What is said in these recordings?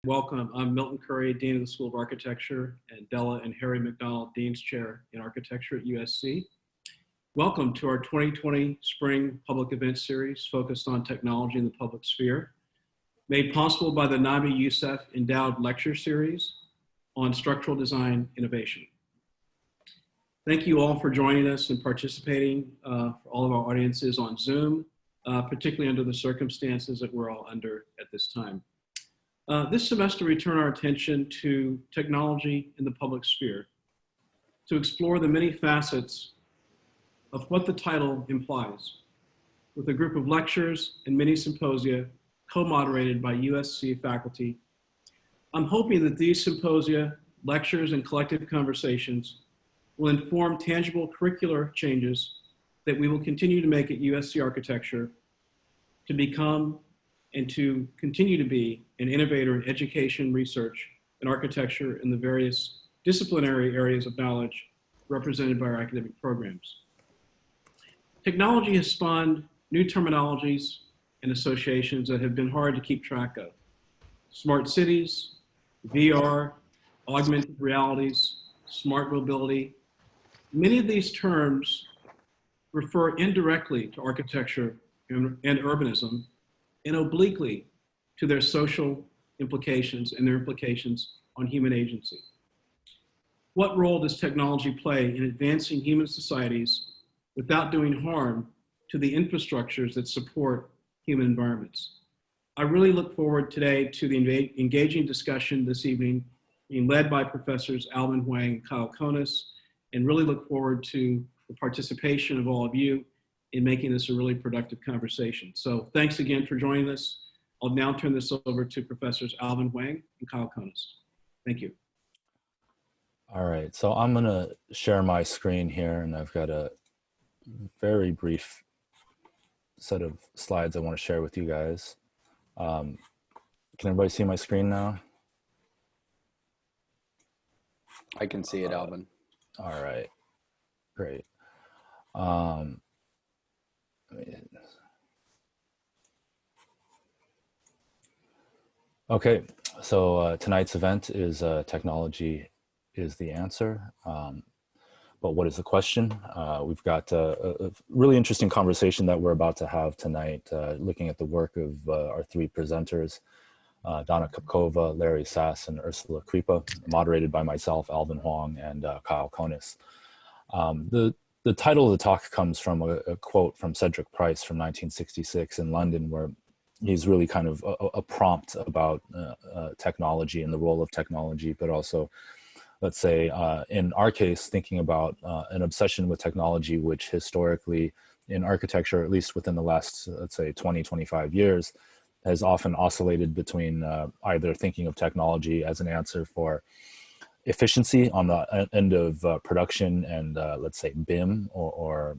Welcome. I'm Milton Curry, Dean of the School of Architecture, and Della and Harry McDonald, Dean's Chair in Architecture at USC. Welcome to our 2020 Spring Public Events Series focused on technology in the public sphere, made possible by the Nabi Youssef Endowed Lecture Series on Structural Design Innovation. Thank you all for joining us and participating for all of our audiences on Zoom, particularly under the circumstances that we're all under at this time. This semester, we turn our attention to technology in the public sphere to explore the many facets of what the title implies, with a group of lectures and mini symposia co-moderated by USC faculty. I'm hoping that these symposia, lectures, and collective conversations will inform tangible curricular changes that we will continue to make at USC Architecture to become and to continue to be an innovator in education, research, and architecture in the various disciplinary areas of knowledge represented by our academic programs. Technology has spawned new terminologies and associations that have been hard to keep track of. Smart cities, VR, augmented realities, smart mobility. Many of these terms refer indirectly to architecture and urbanism, and obliquely to their social implications and their implications on human agency. What role does technology play in advancing human societies without doing harm to the infrastructures that support human environments? I really look forward today to the engaging discussion this evening being led by Professors Alvin Huang and Kyle Konis, and really look forward to the participation of all of you in making this a really productive conversation. So thanks again for joining us. I'll now turn this over to Professors Alvin Huang and Kyle Konis. Thank you. All right, so I'm gonna share my screen here, and I've got a very brief set of slides I wanna share with you guys. Can everybody see my screen now? I can see it, Alvin. All right, great. Okay, so tonight's event is technology is the answer, but what is the question? We've got a really interesting conversation that we're about to have tonight, looking at the work of our three presenters, Donna Kopkova, Larry Sass, and Ursula Kripa, moderated by myself, Alvin Huang, and Kyle Konis. The title of the talk comes from a quote from Cedric Price from 1966 in London, where he's really kind of a prompt about technology and the role of technology, but also, let's say, in our case, thinking about an obsession with technology, which historically in architecture, at least within the last, let's say, 20, 25 years, has often oscillated between either thinking of technology as an answer for efficiency on the end of production and let's say BIM or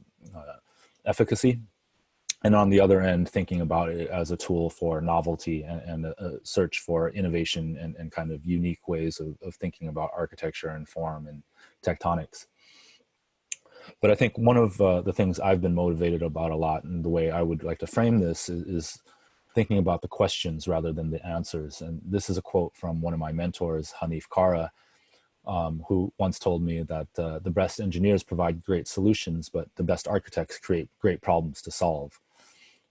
efficacy, and on the other end thinking about it as a tool for novelty and a search for innovation and kind of unique ways of thinking about architecture and form and tectonics. But I think one of the things I've been motivated about a lot, and the way I would like to frame this is thinking about the questions rather than the answers. And this is a quote from one of my mentors, Hanif Kara, who once told me that the best engineers provide great solutions, but the best architects create great problems to solve.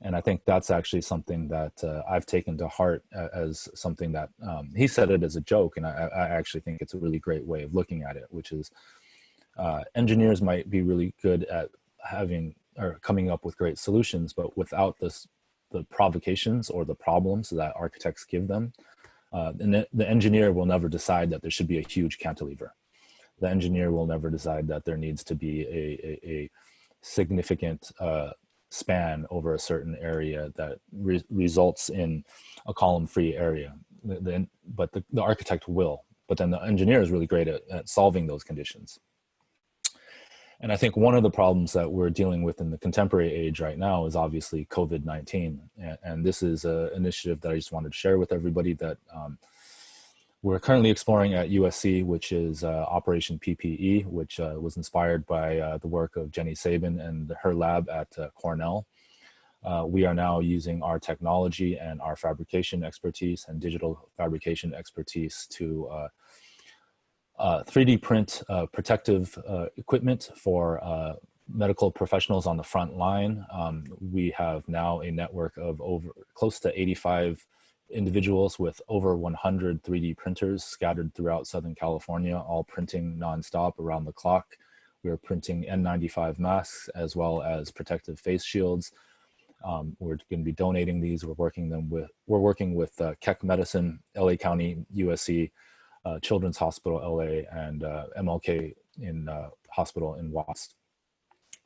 And I think that's actually something that I've taken to heart as something that he said it as a joke, and I actually think it's a really great way of looking at it, which is engineers might be really good at having or coming up with great solutions, but without the provocations or the problems that architects give them, and the engineer will never decide that there should be a huge cantilever. The engineer will never decide that there needs to be a significant span over a certain area that results in a column-free area. But the architect will. But then the engineer is really great at solving those conditions. And I think one of the problems that we're dealing with in the contemporary age right now is obviously COVID-19. And this is an initiative that I just wanted to share with everybody that we're currently exploring at USC, which is Operation PPE, which was inspired by the work of Jenny Sabin and her lab at Cornell. We are now using our technology and our fabrication expertise and digital fabrication expertise to 3D print protective equipment for medical professionals on the front line. We have now a network of close to 85 individuals with over 100 3D printers scattered throughout Southern California, all printing nonstop around the clock. We are printing N95 masks as well as protective face shields. We're going to be donating these. We're working with Keck Medicine, LA County, USC, Children's Hospital, LA, and MLK in Hospital in Watts.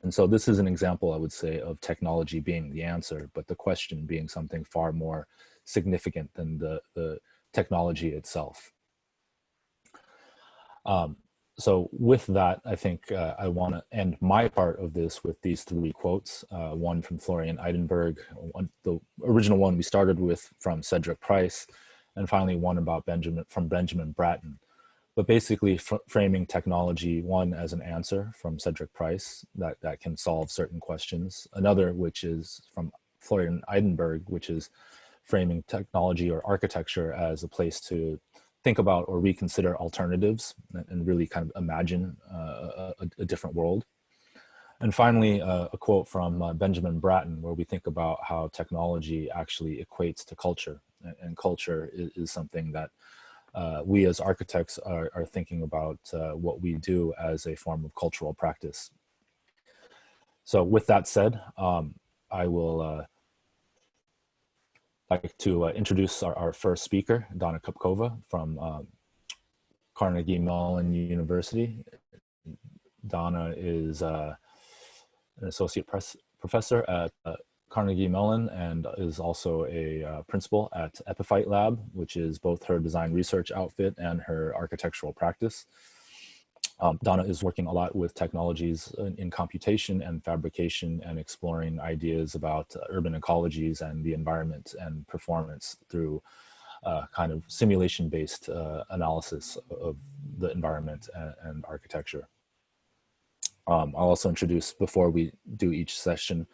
And so this is an example, I would say, of technology being the answer, but the question being something far more significant than the technology itself. So with that, I think I want to end my part of this with these 3 quotes, one from Florian Eidenberg, the original one we started with from Cedric Price, and finally one about Benjamin Bratton. But basically framing technology, one as an answer from Cedric Price that can solve certain questions. Another, which is from Florian Eidenberg, which is framing technology or architecture as a place to think about or reconsider alternatives and really kind of imagine a different world. And finally, a quote from Benjamin Bratton, where we think about how technology actually equates to culture. And culture is something that we as architects are thinking about what we do as a form of cultural practice. So with that said, I will like to introduce our first speaker, Donna Kupkova from Carnegie Mellon University. Donna is an associate professor at Carnegie Mellon and is also a principal at Epiphyte Lab, which is both her design research outfit and her architectural practice. Donna is working a lot with technologies in computation and fabrication and exploring ideas about urban ecologies and the environment and performance through kind of simulation-based analysis of the environment and architecture. I'll also introduce, before we do each session,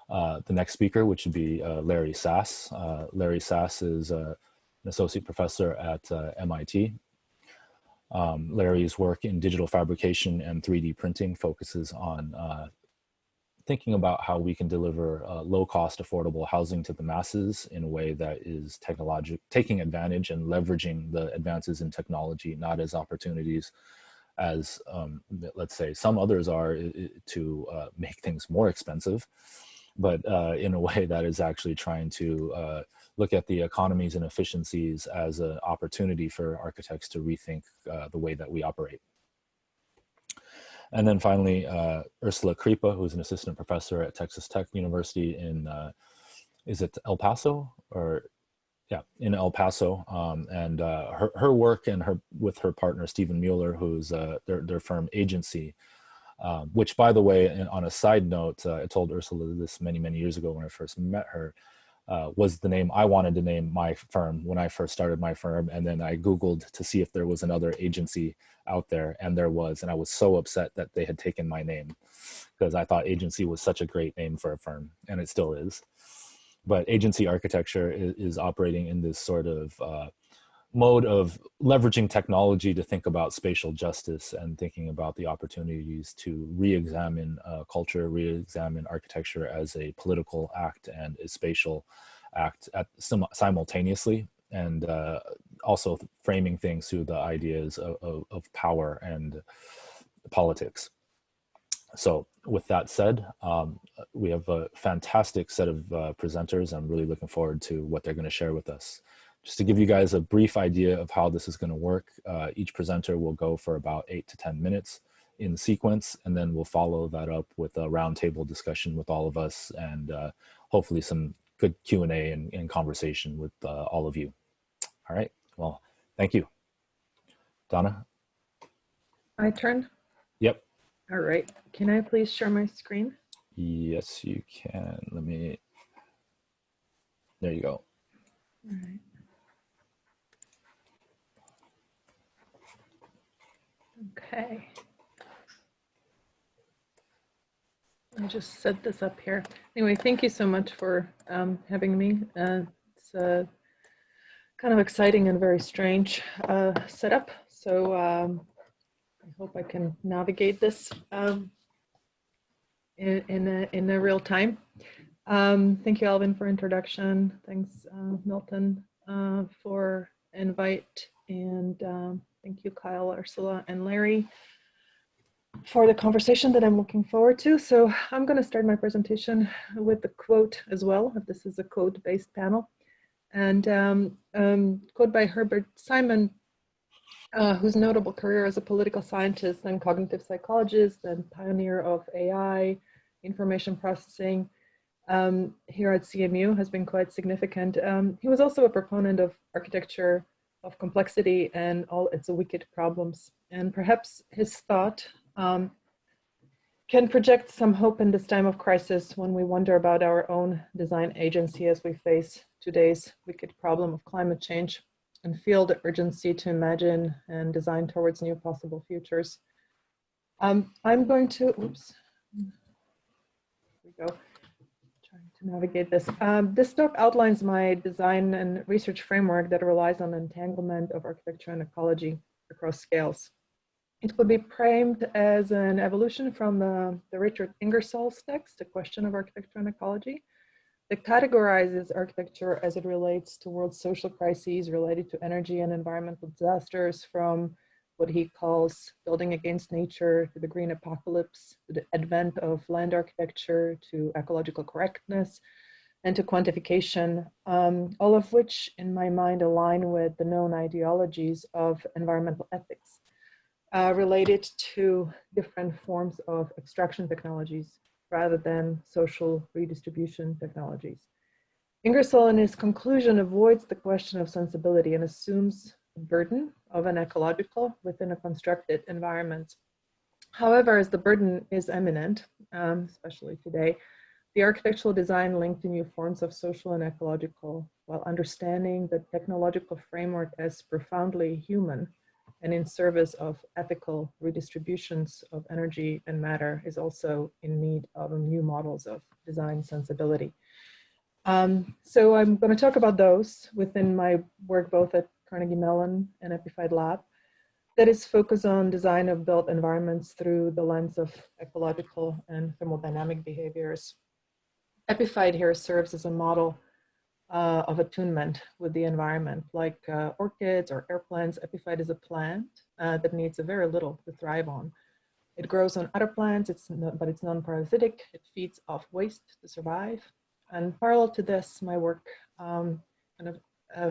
the next speaker, which would be Larry Sass. Larry Sass is an associate professor at MIT. Larry's work in digital fabrication and 3D printing focuses on thinking about how we can deliver low-cost, affordable housing to the masses in a way that is taking advantage and leveraging the advances in technology, not as opportunities as, let's say, some others are to make things more expensive, but in a way that is actually trying to look at the economies and efficiencies as an opportunity for architects to rethink the way that we operate. And then finally, Ursula Kripa, who's an assistant professor at Texas Tech University in, is it El Paso? Or yeah, in El Paso. And her work and with her partner, Stephen Mueller, who's their firm Agency, which, by the way, on a side note, I told Ursula this many, many years ago when I first met her, was the name I wanted to name my firm when I first started my firm. And then I Googled to see if there was another agency out there, and there was. And I was so upset that they had taken my name because I thought Agency was such a great name for a firm, and it still is. But Agency architecture is operating in this sort of mode of leveraging technology to think about spatial justice and thinking about the opportunities to re-examine culture, re-examine architecture as a political act and a spatial act simultaneously, and also framing things through the ideas of power and politics. So with that said, we have a fantastic set of presenters. I'm really looking forward to what they're going to share with us. Just to give you guys a brief idea of how this is going to work, each presenter will go for about 8 to 10 minutes in sequence, and then we'll follow that up with a roundtable discussion with all of us, and hopefully some good Q&A and conversation with all of you. All right, well, thank you. Donna? My turn? Yep. All right, can I please share my screen? Yes, you can. Let me, there you go. All right. Okay. I just set this up here. Anyway, thank you so much for having me. It's kind of exciting and very strange setup. So I hope I can navigate this in a real time. Thank you, Alvin, for introduction. Thanks, Milton, for invite. And thank you, Kyle, Ursula, and Larry for the conversation that I'm looking forward to. So I'm going to start my presentation with the quote as well. This is a quote-based panel. And quote by Herbert Simon, whose notable career as a political scientist and cognitive psychologist and pioneer of AI, information processing, here at CMU has been quite significant. He was also a proponent of architecture of complexity and all its wicked problems. And perhaps his thought can project some hope in this time of crisis when we wonder about our own design agency as we face today's wicked problem of climate change and feel the urgency to imagine and design towards new possible futures. I'm going to, oops, here we go. Trying to navigate this. This talk outlines my design and research framework that relies on entanglement of architecture and ecology across scales. It could be framed as an evolution from the Richard Ingersoll's text, A Question of Architecture and Ecology, that categorizes architecture as it relates to world social crises related to energy and environmental disasters, from what he calls building against nature to the green apocalypse, to the advent of land architecture, to ecological correctness, and to quantification, all of which in my mind align with the known ideologies of environmental ethics related to different forms of extraction technologies rather than social redistribution technologies. Ingersoll in his conclusion avoids the question of sensibility and assumes the burden of an ecological within a constructed environment. However, as the burden is eminent, especially today, the architectural design linked to new forms of social and ecological, while understanding the technological framework as profoundly human and in service of ethical redistributions of energy and matter, is also in need of new models of design sensibility. So I'm going to talk about those within my work both at Carnegie Mellon and Epiphyte Lab, that is focused on design of built environments through the lens of ecological and thermodynamic behaviors. Epiphyte here serves as a model of attunement with the environment. Like orchids or airplanes, epiphyte is a plant that needs a very little to thrive on. It grows on other plants, but it's non-parasitic. It feeds off waste to survive. And parallel to this, my work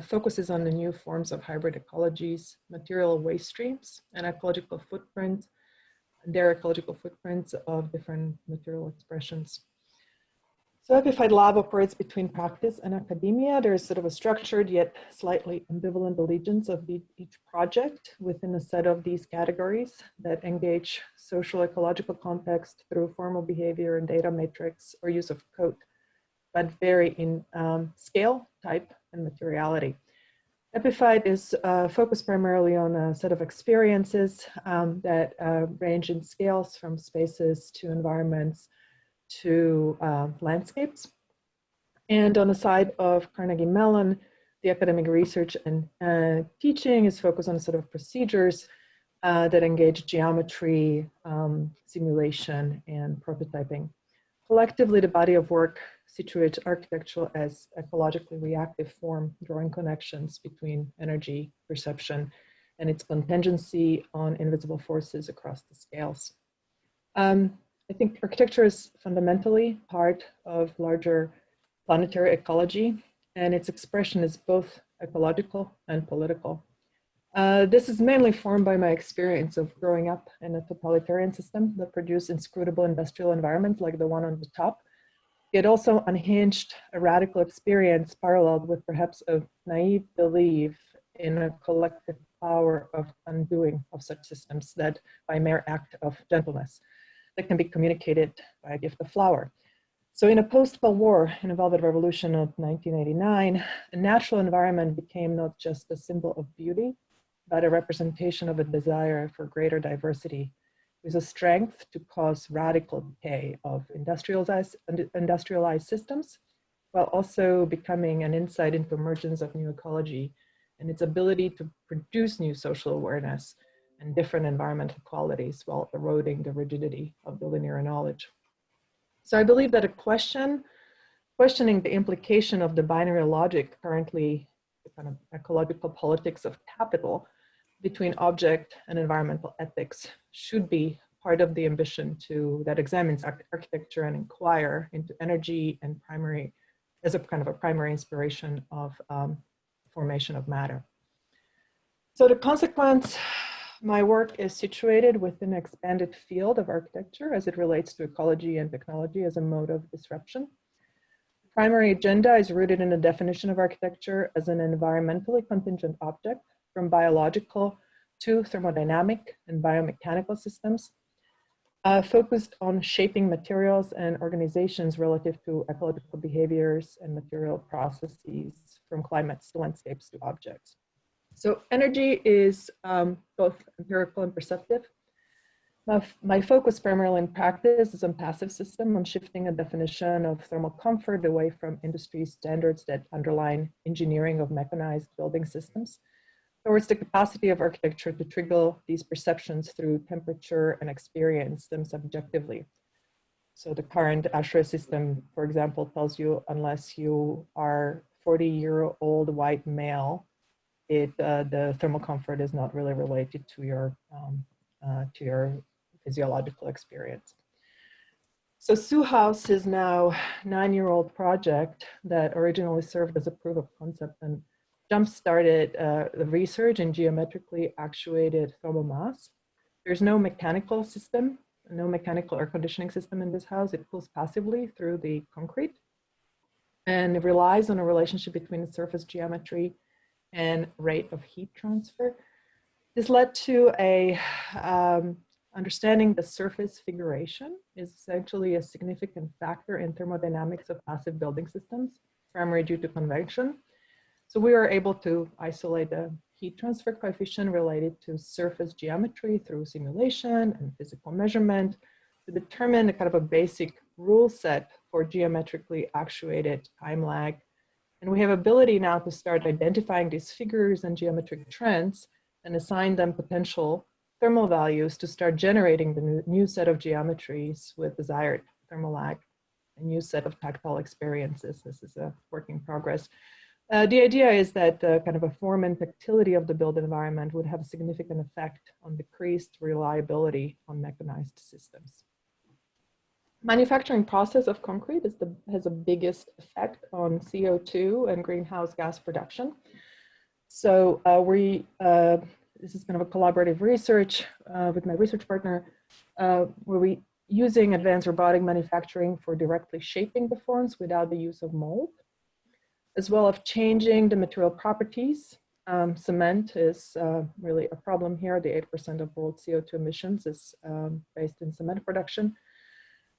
focuses on the new forms of hybrid ecologies, material waste streams, and ecological footprints, their ecological footprints of different material expressions. So Epiphyte Lab operates between practice and academia. There's sort of a structured yet slightly ambivalent allegiance of each project within a set of these categories that engage social ecological context through formal behavior and data matrix or use of code, but vary in scale, type, and materiality. Epiphyte is focused primarily on a set of experiences that range in scales from spaces to environments to landscapes. And on the side of Carnegie Mellon, the academic research and teaching is focused on sort of procedures that engage geometry, simulation, and prototyping. Collectively, the body of work situates architecture as ecologically reactive form, drawing connections between energy, perception, and its contingency on invisible forces across the scales. I think architecture is fundamentally part of larger planetary ecology, and its expression is both ecological and political. This is mainly formed by my experience of growing up in a totalitarian system that produced inscrutable industrial environments like the one on the top. It also unhinged a radical experience paralleled with perhaps a naive belief in a collective power of undoing of such systems that by mere act of gentleness that can be communicated by a gift of flower. So in a post-Cold War, in a Velvet Revolution of 1989, a natural environment became not just a symbol of beauty, but a representation of a desire for greater diversity There's a strength to cause radical decay of industrialized systems, while also becoming an insight into emergence of new ecology and its ability to produce new social awareness and different environmental qualities while eroding the rigidity of the linear knowledge. So I believe that questioning the implication of the binary logic, currently the kind of ecological politics of capital, between object and environmental ethics should be part of the ambition that examines architecture and inquire into energy and as a kind of a primary inspiration of formation of matter. So the consequence, my work is situated within an expanded field of architecture as it relates to ecology and technology as a mode of disruption. The primary agenda is rooted in the definition of architecture as an environmentally contingent object, from biological to thermodynamic and biomechanical systems, focused on shaping materials and organizations relative to ecological behaviors and material processes, from climates to landscapes to objects. So energy is both empirical and perceptive. My focus primarily in practice is on passive system, on shifting a definition of thermal comfort away from industry standards that underline engineering of mechanized building systems towards the capacity of architecture to trigger these perceptions through temperature and experience them subjectively. So the current ASHRAE system, for example, tells you unless you are 40-year-old white male, the thermal comfort is not really related to your physiological experience. So Suhouse is now a 9-year-old project that originally served as a proof of concept and jump-started the research in geometrically actuated thermal mass. There's no mechanical system, no mechanical air conditioning system in this house. It cools passively through the concrete, and it relies on a relationship between the surface geometry and rate of heat transfer. This led to a understanding the surface figuration is essentially a significant factor in thermodynamics of passive building systems, primarily due to convection. So we were able to isolate the heat transfer coefficient related to surface geometry through simulation and physical measurement to determine a kind of a basic rule set for geometrically actuated time lag. And we have ability now to start identifying these figures and geometric trends and assign them potential thermal values to start generating the new set of geometries with desired thermal lag, a new set of tactile experiences. This is a work in progress. The idea is that kind of a form and tactility of the built environment would have a significant effect on decreased reliability on mechanized systems. Manufacturing process of concrete has the biggest effect on CO2 and greenhouse gas production. So this is kind of a collaborative research with my research partner, where we using advanced robotic manufacturing for directly shaping the forms without the use of mold, as well as changing the material properties. Cement is really a problem here. The 8% of world CO2 emissions is based in cement production.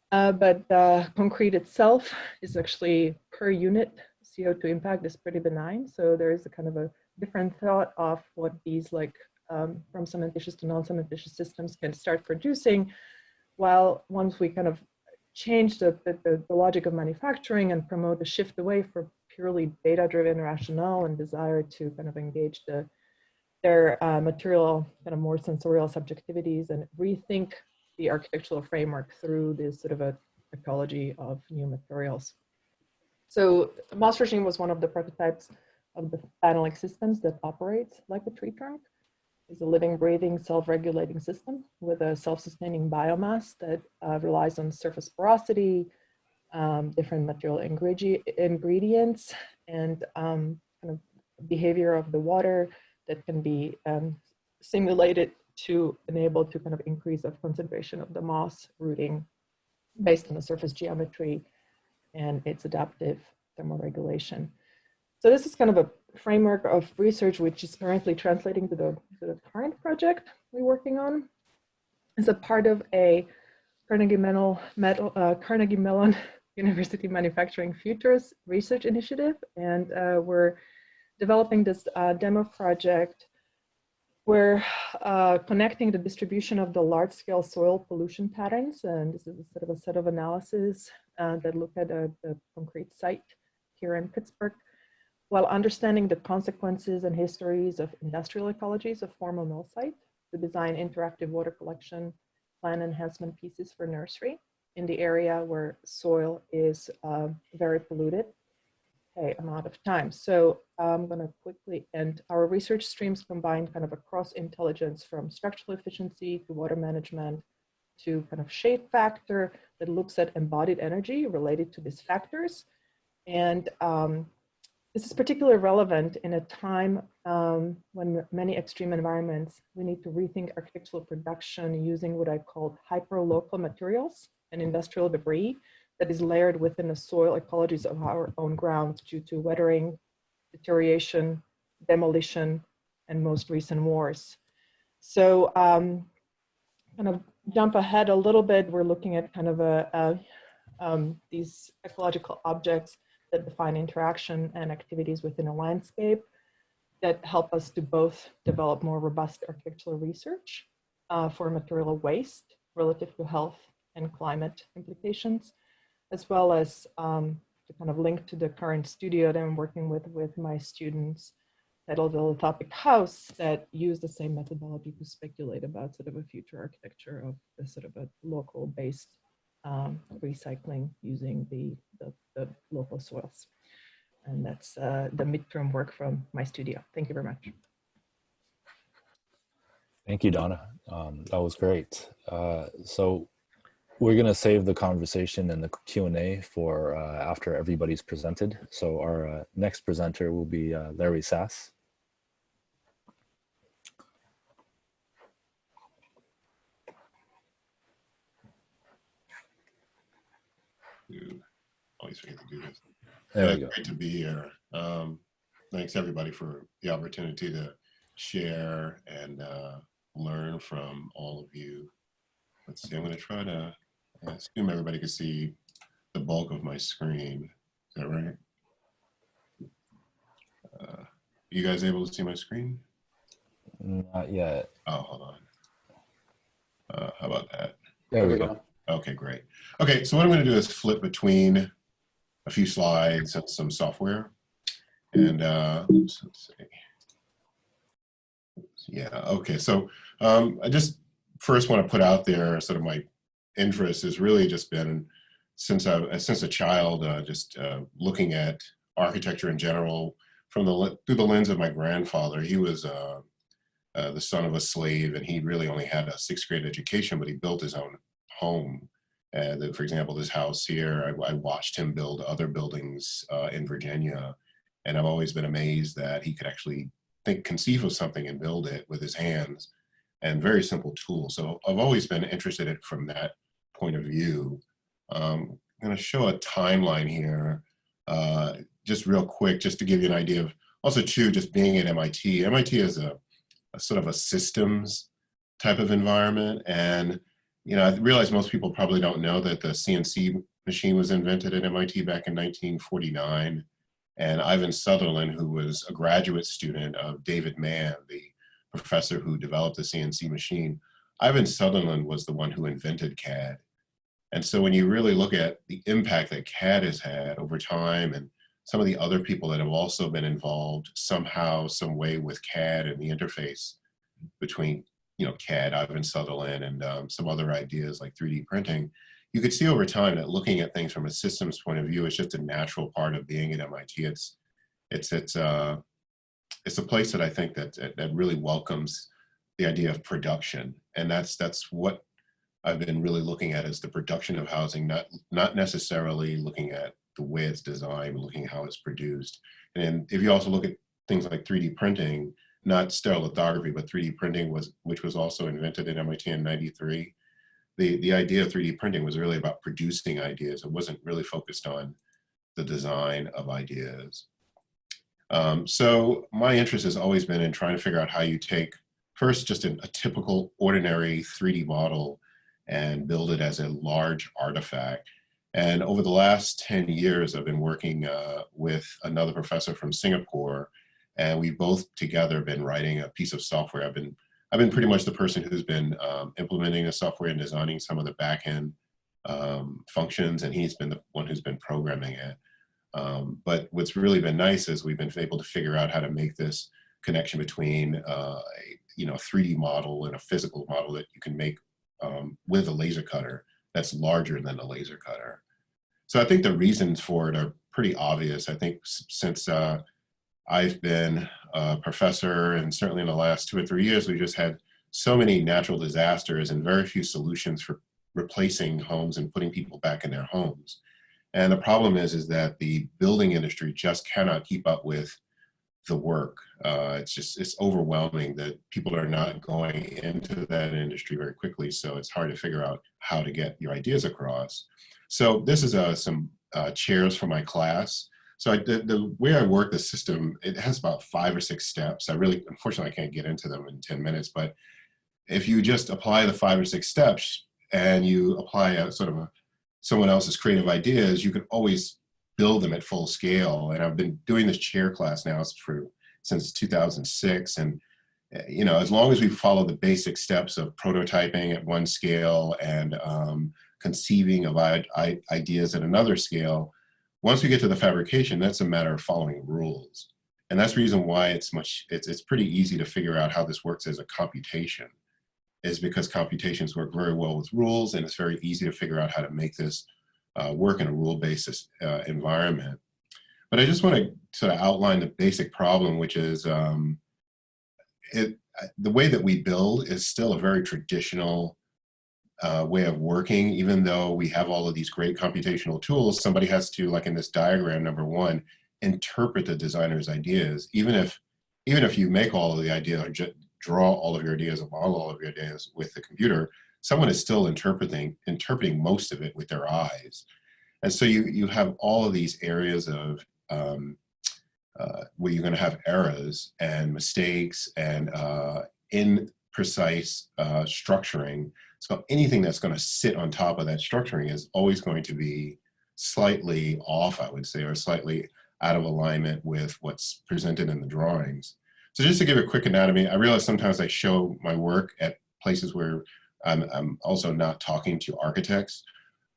But concrete itself is actually per unit CO2 impact is pretty benign. So there is a kind of a different thought of what these from cementitious to non-cementitious systems can start producing, while once we kind of change the logic of manufacturing and promote the shift away from purely data-driven rationale and desire to kind of engage their material kind of more sensorial subjectivities and rethink the architectural framework through this sort of a ecology of new materials. So Moss regime was one of the prototypes of the paneling systems that operates like a tree trunk. It's a living, breathing, self-regulating system with a self-sustaining biomass that relies on surface porosity, different material ingredients, and kind of behavior of the water that can be simulated to enable to kind of increase of concentration of the moss rooting based on the surface geometry and its adaptive thermoregulation. So this is kind of a framework of research which is currently translating to the current project we're working on. As a part of a Carnegie Mellon University Manufacturing Futures Research Initiative, and we're developing this demo project We're connecting the distribution of the large-scale soil pollution patterns, and this is a sort of a set of analysis that look at a concrete site here in Pittsburgh, while understanding the consequences and histories of industrial ecologies of former mill site to design interactive water collection plan enhancement pieces for nursery in the area where soil is very polluted. Okay, I'm out of time. So I'm going to quickly end. Our research streams combine kind of a cross intelligence from structural efficiency to water management to kind of shape factor that looks at embodied energy related to these factors. And this is particularly relevant in a time when many extreme environments, we need to rethink architectural production using what I call hyper-local materials and industrial debris that is layered within the soil ecologies of our own ground due to weathering, deterioration, demolition, and most recent wars. So kind of jump ahead a little bit, we're looking at kind of these ecological objects that define interaction and activities within a landscape that help us to both develop more robust architectural research for material waste relative to health and climate implications, as well as to kind of link to the current studio that I'm working with my students titled the Topic House that use the same methodology to speculate about sort of a future architecture of a sort of a local based recycling using the local soils. And that's the midterm work from my studio. Thank you very much. Thank you, Donna. That was great. So we're going to save the conversation and the Q&A for after everybody's presented. So our next presenter will be Larry Sass. Always forget to do this. There we go. Great to be here. Thanks everybody for the opportunity to share and learn from all of you. Let's see, I'm going to try to assume everybody can see the bulk of my screen. Is that right? You guys able to see my screen? Not yet. Oh, hold on. How about that? There we go. Okay, great. Okay, so what I'm going to do is flip between a few slides and some software. And let's see. Yeah, okay. So I just first want to put out there sort of my interest has really just been since a child, just looking at architecture in general from through the lens of my grandfather. He was the son of a slave, and he really only had a 6th grade education, but he built his own home. For example, this house here, I watched him build other buildings in Virginia, and I've always been amazed that he could actually conceive of something and build it with his hands, and very simple tools. So I've always been interested in it from that point of view. I'm going to show a timeline here, just real quick, just to give you an idea of also too, just being at MIT. MIT is a sort of a systems type of environment, and you know, I realize most people probably don't know that the CNC machine was invented at MIT back in 1949. And Ivan Sutherland, who was a graduate student of David Mann, the professor who developed the CNC machine, Ivan Sutherland was the one who invented CAD. And so when you really look at the impact that CAD has had over time, and some of the other people that have also been involved somehow, some way with CAD and the interface between, you know, CAD, Ivan Sutherland, and some other ideas like 3D printing, you could see over time that looking at things from a systems point of view is just a natural part of being at MIT. It's a place that I think that really welcomes the idea of production, and that's what I've been really looking at, is the production of housing, not necessarily looking at the way it's designed, but looking at how it's produced. And if you also look at things like 3D printing, not stereolithography, but 3D printing, which was also invented at MIT in '93. The idea of 3D printing was really about producing ideas. It wasn't really focused on the design of ideas. So my interest has always been in trying to figure out how you take first just a typical ordinary 3D model and build it as a large artifact. And over the last 10 years, I've been working with another professor from Singapore, And we've both together been writing a piece of software. I've been pretty much the person who's been implementing the software and designing some of the back-end functions, and he's been the one who's been programming it. But what's really been nice is we've been able to figure out how to make this connection between a 3D model and a physical model that you can make with a laser cutter that's larger than a laser cutter. So I think the reasons for it are pretty obvious. I think since I've been a professor, and certainly in the last 2 or 3 years, we've just had so many natural disasters and very few solutions for replacing homes and putting people back in their homes. And the problem is that the building industry just cannot keep up with the work. It's overwhelming that people are not going into that industry very quickly. So it's hard to figure out how to get your ideas across. So this is some chairs for my class. So the way I work the system, it has about 5 or 6 steps. Unfortunately, I can't get into them in 10 minutes, but if you just apply the 5 or 6 steps and you apply someone else's creative ideas, you can always build them at full scale. And I've been doing this chair class now since 2006. And as long as we follow the basic steps of prototyping at one scale and conceiving of ideas at another scale, once we get to the fabrication, that's a matter of following rules. And that's the reason why it's pretty easy to figure out how this works as a computation, is because computations work very well with rules, and it's very easy to figure out how to make this work in a rule-based environment. But I just want to sort of outline the basic problem, which is the way that we build is still a very traditional way of working. Even though we have all of these great computational tools, somebody has to, like in this diagram, number 1, interpret the designer's ideas. Even if you make all of the ideas, or draw all of your ideas, or model all of your ideas with the computer, someone is still interpreting most of it with their eyes. And so you have all of these areas of where you're going to have errors and mistakes and imprecise structuring. So anything that's going to sit on top of that structuring is always going to be slightly off, I would say, or slightly out of alignment with what's presented in the drawings. So just to give a quick anatomy, I realize sometimes I show my work at places where I'm also not talking to architects,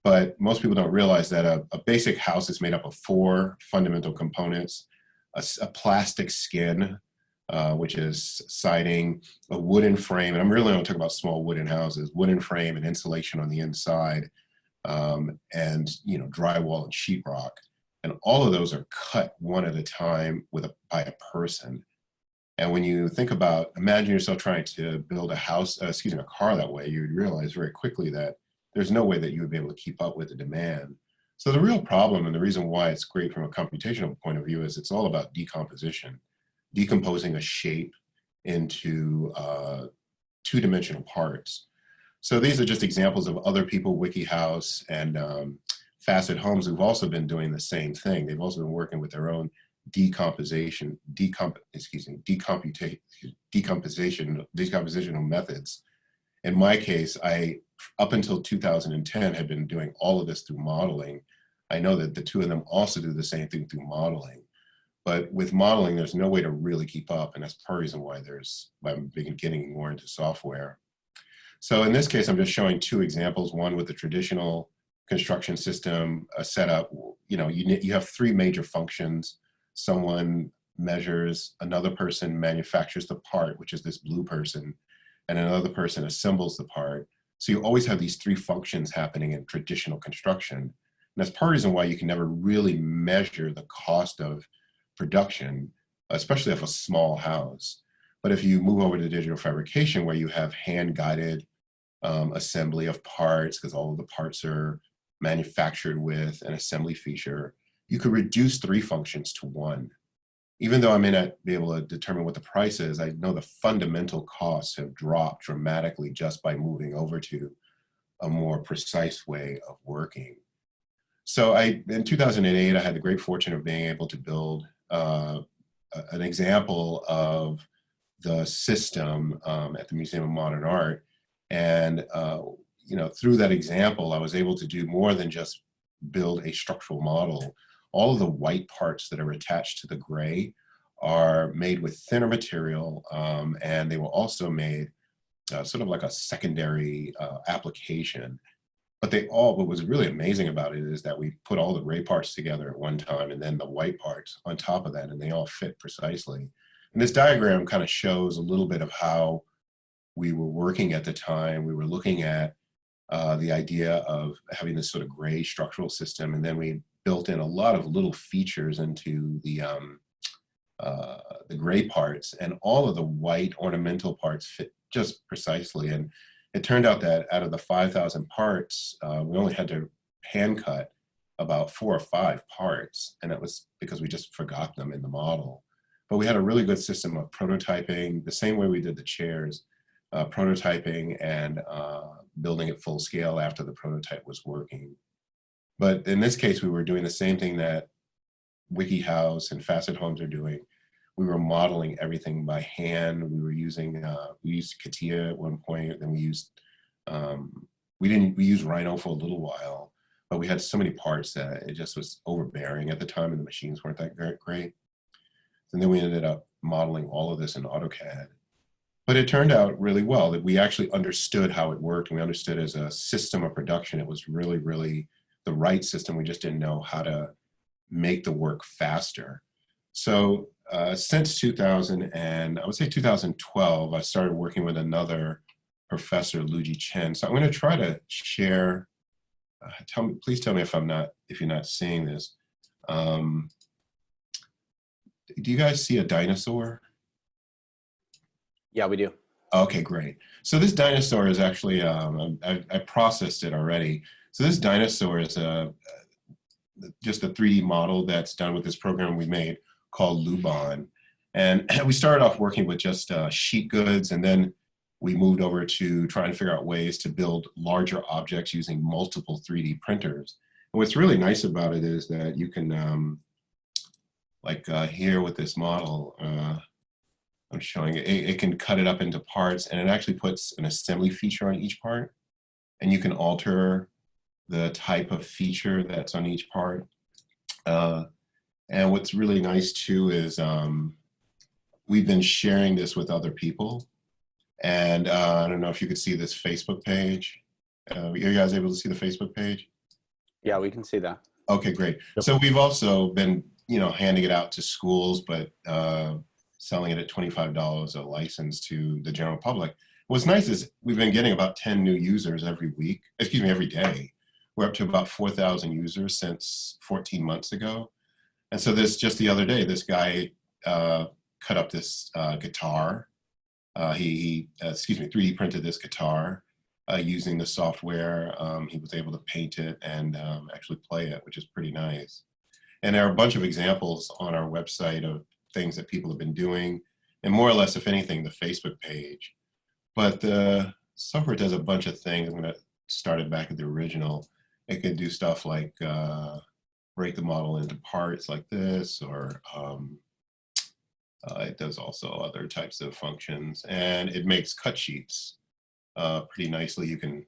but most people don't realize that a basic house is made up of 4 fundamental components: a plastic skin, which is siding, a wooden frame, and I'm really only talking about small wooden houses, wooden frame and insulation on the inside, and drywall and sheetrock. And all of those are cut one at a time by a person. And when you think about, imagine yourself trying to build a car that way, you would realize very quickly that there's no way that you would be able to keep up with the demand. So the real problem, and the reason why it's great from a computational point of view, is it's all about decomposition, decomposing a shape into 2-dimensional parts. So these are just examples of other people, WikiHouse and Facet Homes, who've also been doing the same thing. They've also been working with their own decompositional methods. In my case, up until 2010, had been doing all of this through modeling. I know that the 2 of them also do the same thing through modeling. But with modeling, there's no way to really keep up, and that's part of the reason why I'm getting more into software. So in this case, I'm just showing 2 examples, one with the traditional construction system setup. You have 3 major functions. Someone measures, another person manufactures the part, which is this blue person, and another person assembles the part. So you always have these 3 functions happening in traditional construction. And that's part of the reason why you can never really measure the cost of production, especially of a small house. But if you move over to digital fabrication, where you have hand-guided assembly of parts, because all of the parts are manufactured with an assembly feature, you could reduce 3 functions to 1. Even though I may not be able to determine what the price is, I know the fundamental costs have dropped dramatically just by moving over to a more precise way of working. So in 2008, I had the great fortune of being able to build an example of the system at the Museum of Modern Art. And through that example, I was able to do more than just build a structural model. All of the white parts that are attached to the gray are made with thinner material, and they were also made sort of like a secondary application. But what was really amazing about it is that we put all the gray parts together at one time and then the white parts on top of that, and they all fit precisely. And this diagram kind of shows a little bit of how we were working at the time. We were looking at the idea of having this sort of gray structural system, and then we built in a lot of little features into the gray parts, and all of the white ornamental parts fit just precisely. And it turned out that out of the 5,000 parts, we only had to hand cut about 4 or 5 parts, and that was because we just forgot them in the model. But we had a really good system of prototyping, the same way we did the chairs, prototyping and building it full scale after the prototype was working. But in this case, we were doing the same thing that WikiHouse and Facet Homes are doing. We were modeling everything by hand. We were using, we used CATIA at one point, then we used, we used Rhino for a little while, but we had so many parts that it just was overbearing at the time, and the machines weren't that great. And then we ended up modeling all of this in AutoCAD. But it turned out really well, that we actually understood how it worked, and we understood as a system of production, it was really, really the right system. We just didn't know how to make the work faster. So since 2000, and I would say 2012, I started working with another professor, Luigi Chen. So I'm going to try to share. Please tell me if you're not seeing this. Do you guys see a dinosaur? Yeah, we do. Okay, great. So this dinosaur is actually, I processed it already. So this dinosaur is just a 3D model that's done with this program we made called Luban. And we started off working with just sheet goods, and then we moved over to try and figure out ways to build larger objects using multiple 3D printers. And what's really nice about it is that you can, like here with this model, I'm showing it, it can cut it up into parts, and it actually puts an assembly feature on each part, and you can alter the type of feature that's on each part. And what's really nice too is we've been sharing this with other people. And I don't know if you could see this Facebook page. Are you guys able to see the Facebook page? Yeah, we can see that. Okay, great. Yep. So we've also been, handing it out to schools, but selling it at $25 a license to the general public. What's nice is we've been getting about 10 new users every day. We're up to about 4,000 users since 14 months ago. And so just the other day, this guy cut up this guitar. He 3D printed this guitar using the software. He was able to paint it and actually play it, which is pretty nice. And there are a bunch of examples on our website of things that people have been doing, and more or less, if anything, the Facebook page. But the software does a bunch of things. I'm going to start it back at the original. It can do stuff like break the model into parts like this, or it does also other types of functions, and it makes cut sheets pretty nicely. You can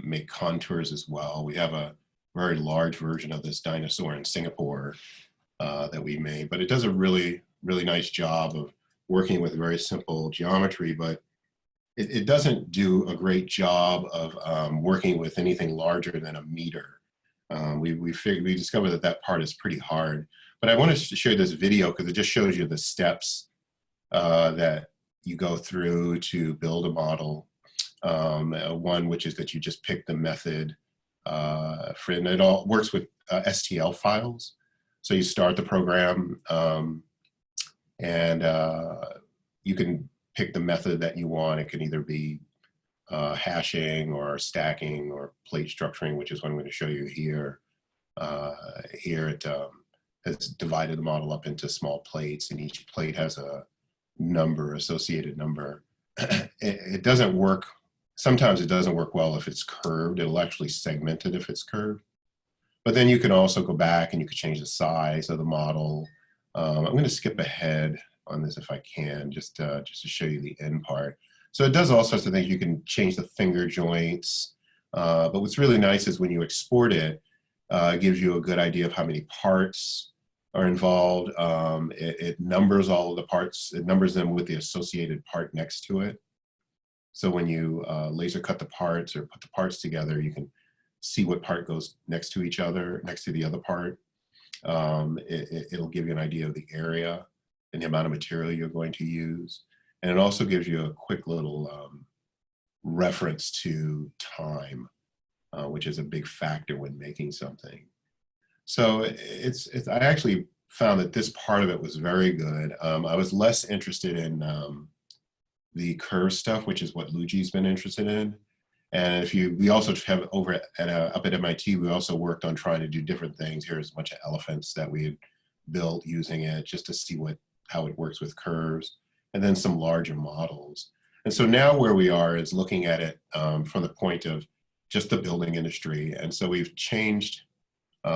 make contours as well. We have a very large version of this dinosaur in Singapore that we made, but it does a really, really nice job of working with very simple geometry, but it doesn't do a great job of working with anything larger than a meter. We discovered that part is pretty hard. But I wanted to show you this video because it just shows you the steps that you go through to build a model. One, which is that you just pick the method, and it all works with STL files. So you start the program, and you can pick the method that you want. It can either be hashing or stacking or plate structuring, which is what I'm going to show you here. Here it has divided the model up into small plates, and each plate has a associated number. It doesn't work. Sometimes it doesn't work well if it's curved. It'll actually segment it if it's curved. But then you can also go back and you can change the size of the model. I'm going to skip ahead on this if I can, just to show you the end part. So it does all sorts of things. You can change the finger joints. But what's really nice is when you export it, it gives you a good idea of how many parts are involved. It numbers all of the parts. It numbers them with the associated part next to it. So when you laser cut the parts or put the parts together, you can see what part goes next to each other, next to the other part. It'll give you an idea of the area and the amount of material you're going to use. And it also gives you a quick little reference to time, which is a big factor when making something. So I actually found that this part of it was very good. I was less interested in the curve stuff, which is what Luigi's been interested in. And we also have over up at MIT, we also worked on trying to do different things. Here's a bunch of elephants that we had built using it just to see how it works with curves, and then some larger models. And so now where we are is looking at it from the point of just the building industry. And so we've changed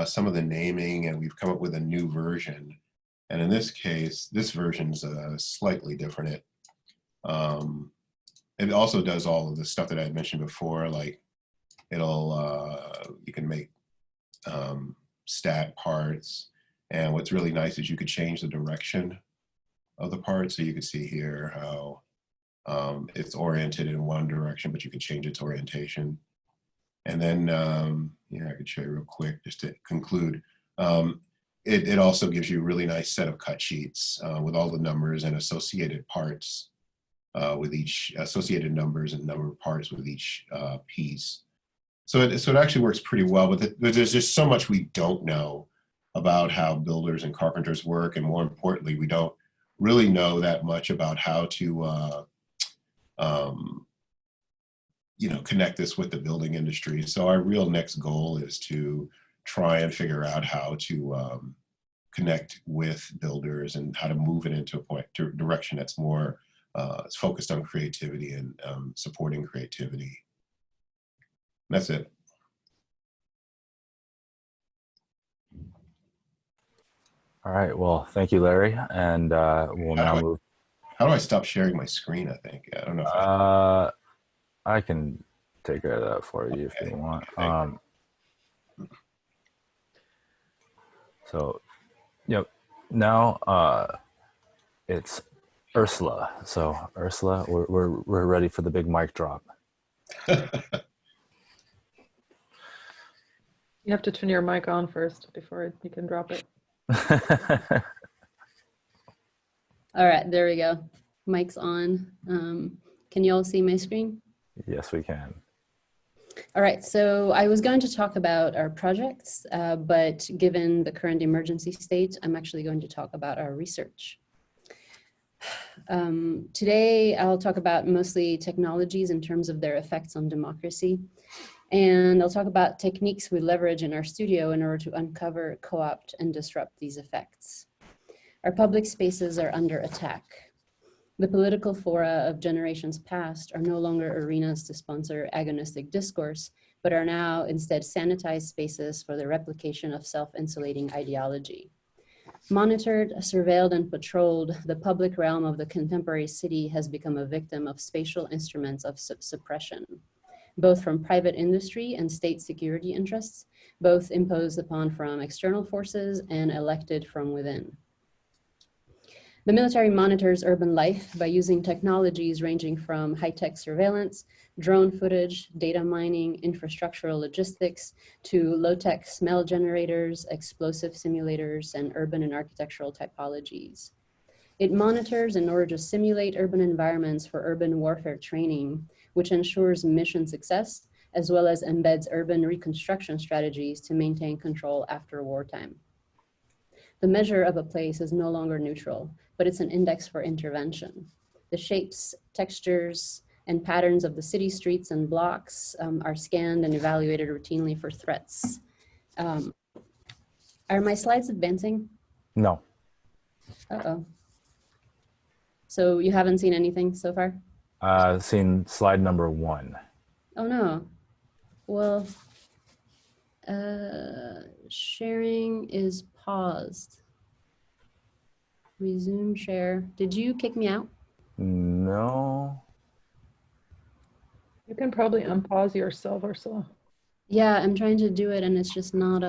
some of the naming, and we've come up with a new version. And in this case, this version's slightly different. It also does all of the stuff that I had mentioned before, like you can make stack parts. And what's really nice is you could change the direction of the part. So you can see here how it's oriented in one direction, but you can change its orientation. And then, I could show you real quick just to conclude. It also gives you a really nice set of cut sheets with all the numbers and associated parts with each associated numbers and number of parts with each piece. So it actually works pretty well, but there's just so much we don't know about how builders and carpenters work, and more importantly, we don't really know that much about how to connect this with the building industry. So our real next goal is to try and figure out how to connect with builders and how to move it into a direction that's more it's focused on creativity and supporting creativity. That's it. All right. Well, thank you, Larry. And we'll now move. How do I stop sharing my screen? I think I don't know. I can take care of that for you if you want. So, now it's Ursula. So Ursula, we're ready for the big mic drop. You have to turn your mic on first before you can drop it. All right, there we go. Mic's on. Can you all see my screen? Yes, we can. All right, so I was going to talk about our projects, but given the current emergency state, I'm actually going to talk about our research. Today, I'll talk about mostly technologies in terms of their effects on democracy. And I'll talk about techniques we leverage in our studio in order to uncover, co-opt, and disrupt these effects. Our public spaces are under attack. The political fora of generations past are no longer arenas to sponsor agonistic discourse, but are now instead sanitized spaces for the replication of self-insulating ideology. Monitored, surveilled, and patrolled, the public realm of the contemporary city has become a victim of spatial instruments of suppression, both from private industry and state security interests, both imposed upon from external forces and elected from within. The military monitors urban life by using technologies ranging from high-tech surveillance, drone footage, data mining, infrastructural logistics, to low-tech smell generators, explosive simulators, and urban and architectural typologies. It monitors in order to simulate urban environments for urban warfare training, which ensures mission success, as well as embeds urban reconstruction strategies to maintain control after wartime. The measure of a place is no longer neutral, but it's an index for intervention. The shapes, textures, and patterns of the city streets and blocks are scanned and evaluated routinely for threats. Are my slides advancing? No. Uh-oh. So you haven't seen anything so far? Seen slide number 1. Oh no. Well, sharing is paused. Resume share. Did you kick me out? No. You can probably unpause yourself, Ursula. Yeah, I'm trying to do it and it's just not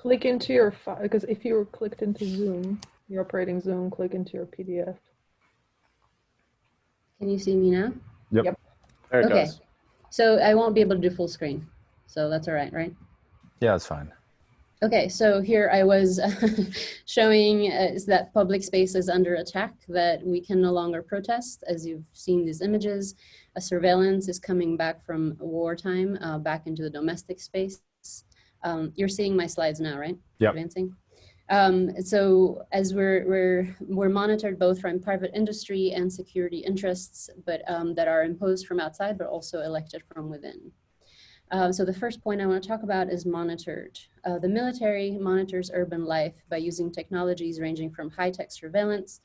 click into your file, because if you were clicked into Zoom, you're operating Zoom, click into your PDF. Can you see me now? Yep. There it Okay. goes. So I won't be able to do full screen. So that's all right, right? Yeah, it's fine. Okay, so here I was showing is that public space is under attack, that we can no longer protest. As you've seen these images, a surveillance is coming back from wartime back into the domestic space. You're seeing my slides now, right? Yep. Advancing. So as we're monitored both from private industry and security interests, but that are imposed from outside, but also elected from within. So the first point I want to talk about is monitored. The military monitors urban life by using technologies ranging from high-tech surveillance,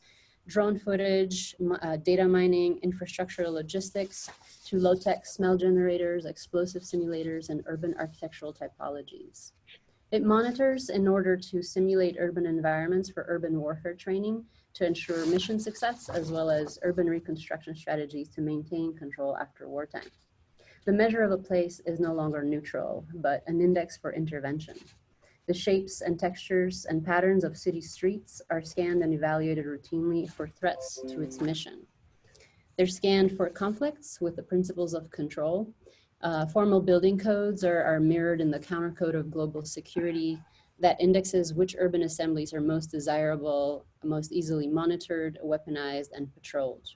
drone footage, data mining, infrastructural logistics, to low-tech smell generators, explosive simulators, and urban architectural typologies. It monitors in order to simulate urban environments for urban warfare training to ensure mission success, as well as urban reconstruction strategies to maintain control after wartime. The measure of a place is no longer neutral, but an index for intervention. The shapes and textures and patterns of city streets are scanned and evaluated routinely for threats to its mission. They're scanned for conflicts with the principles of control. Formal building codes are mirrored in the counter code of global security that indexes which urban assemblies are most desirable, most easily monitored, weaponized, and patrolled.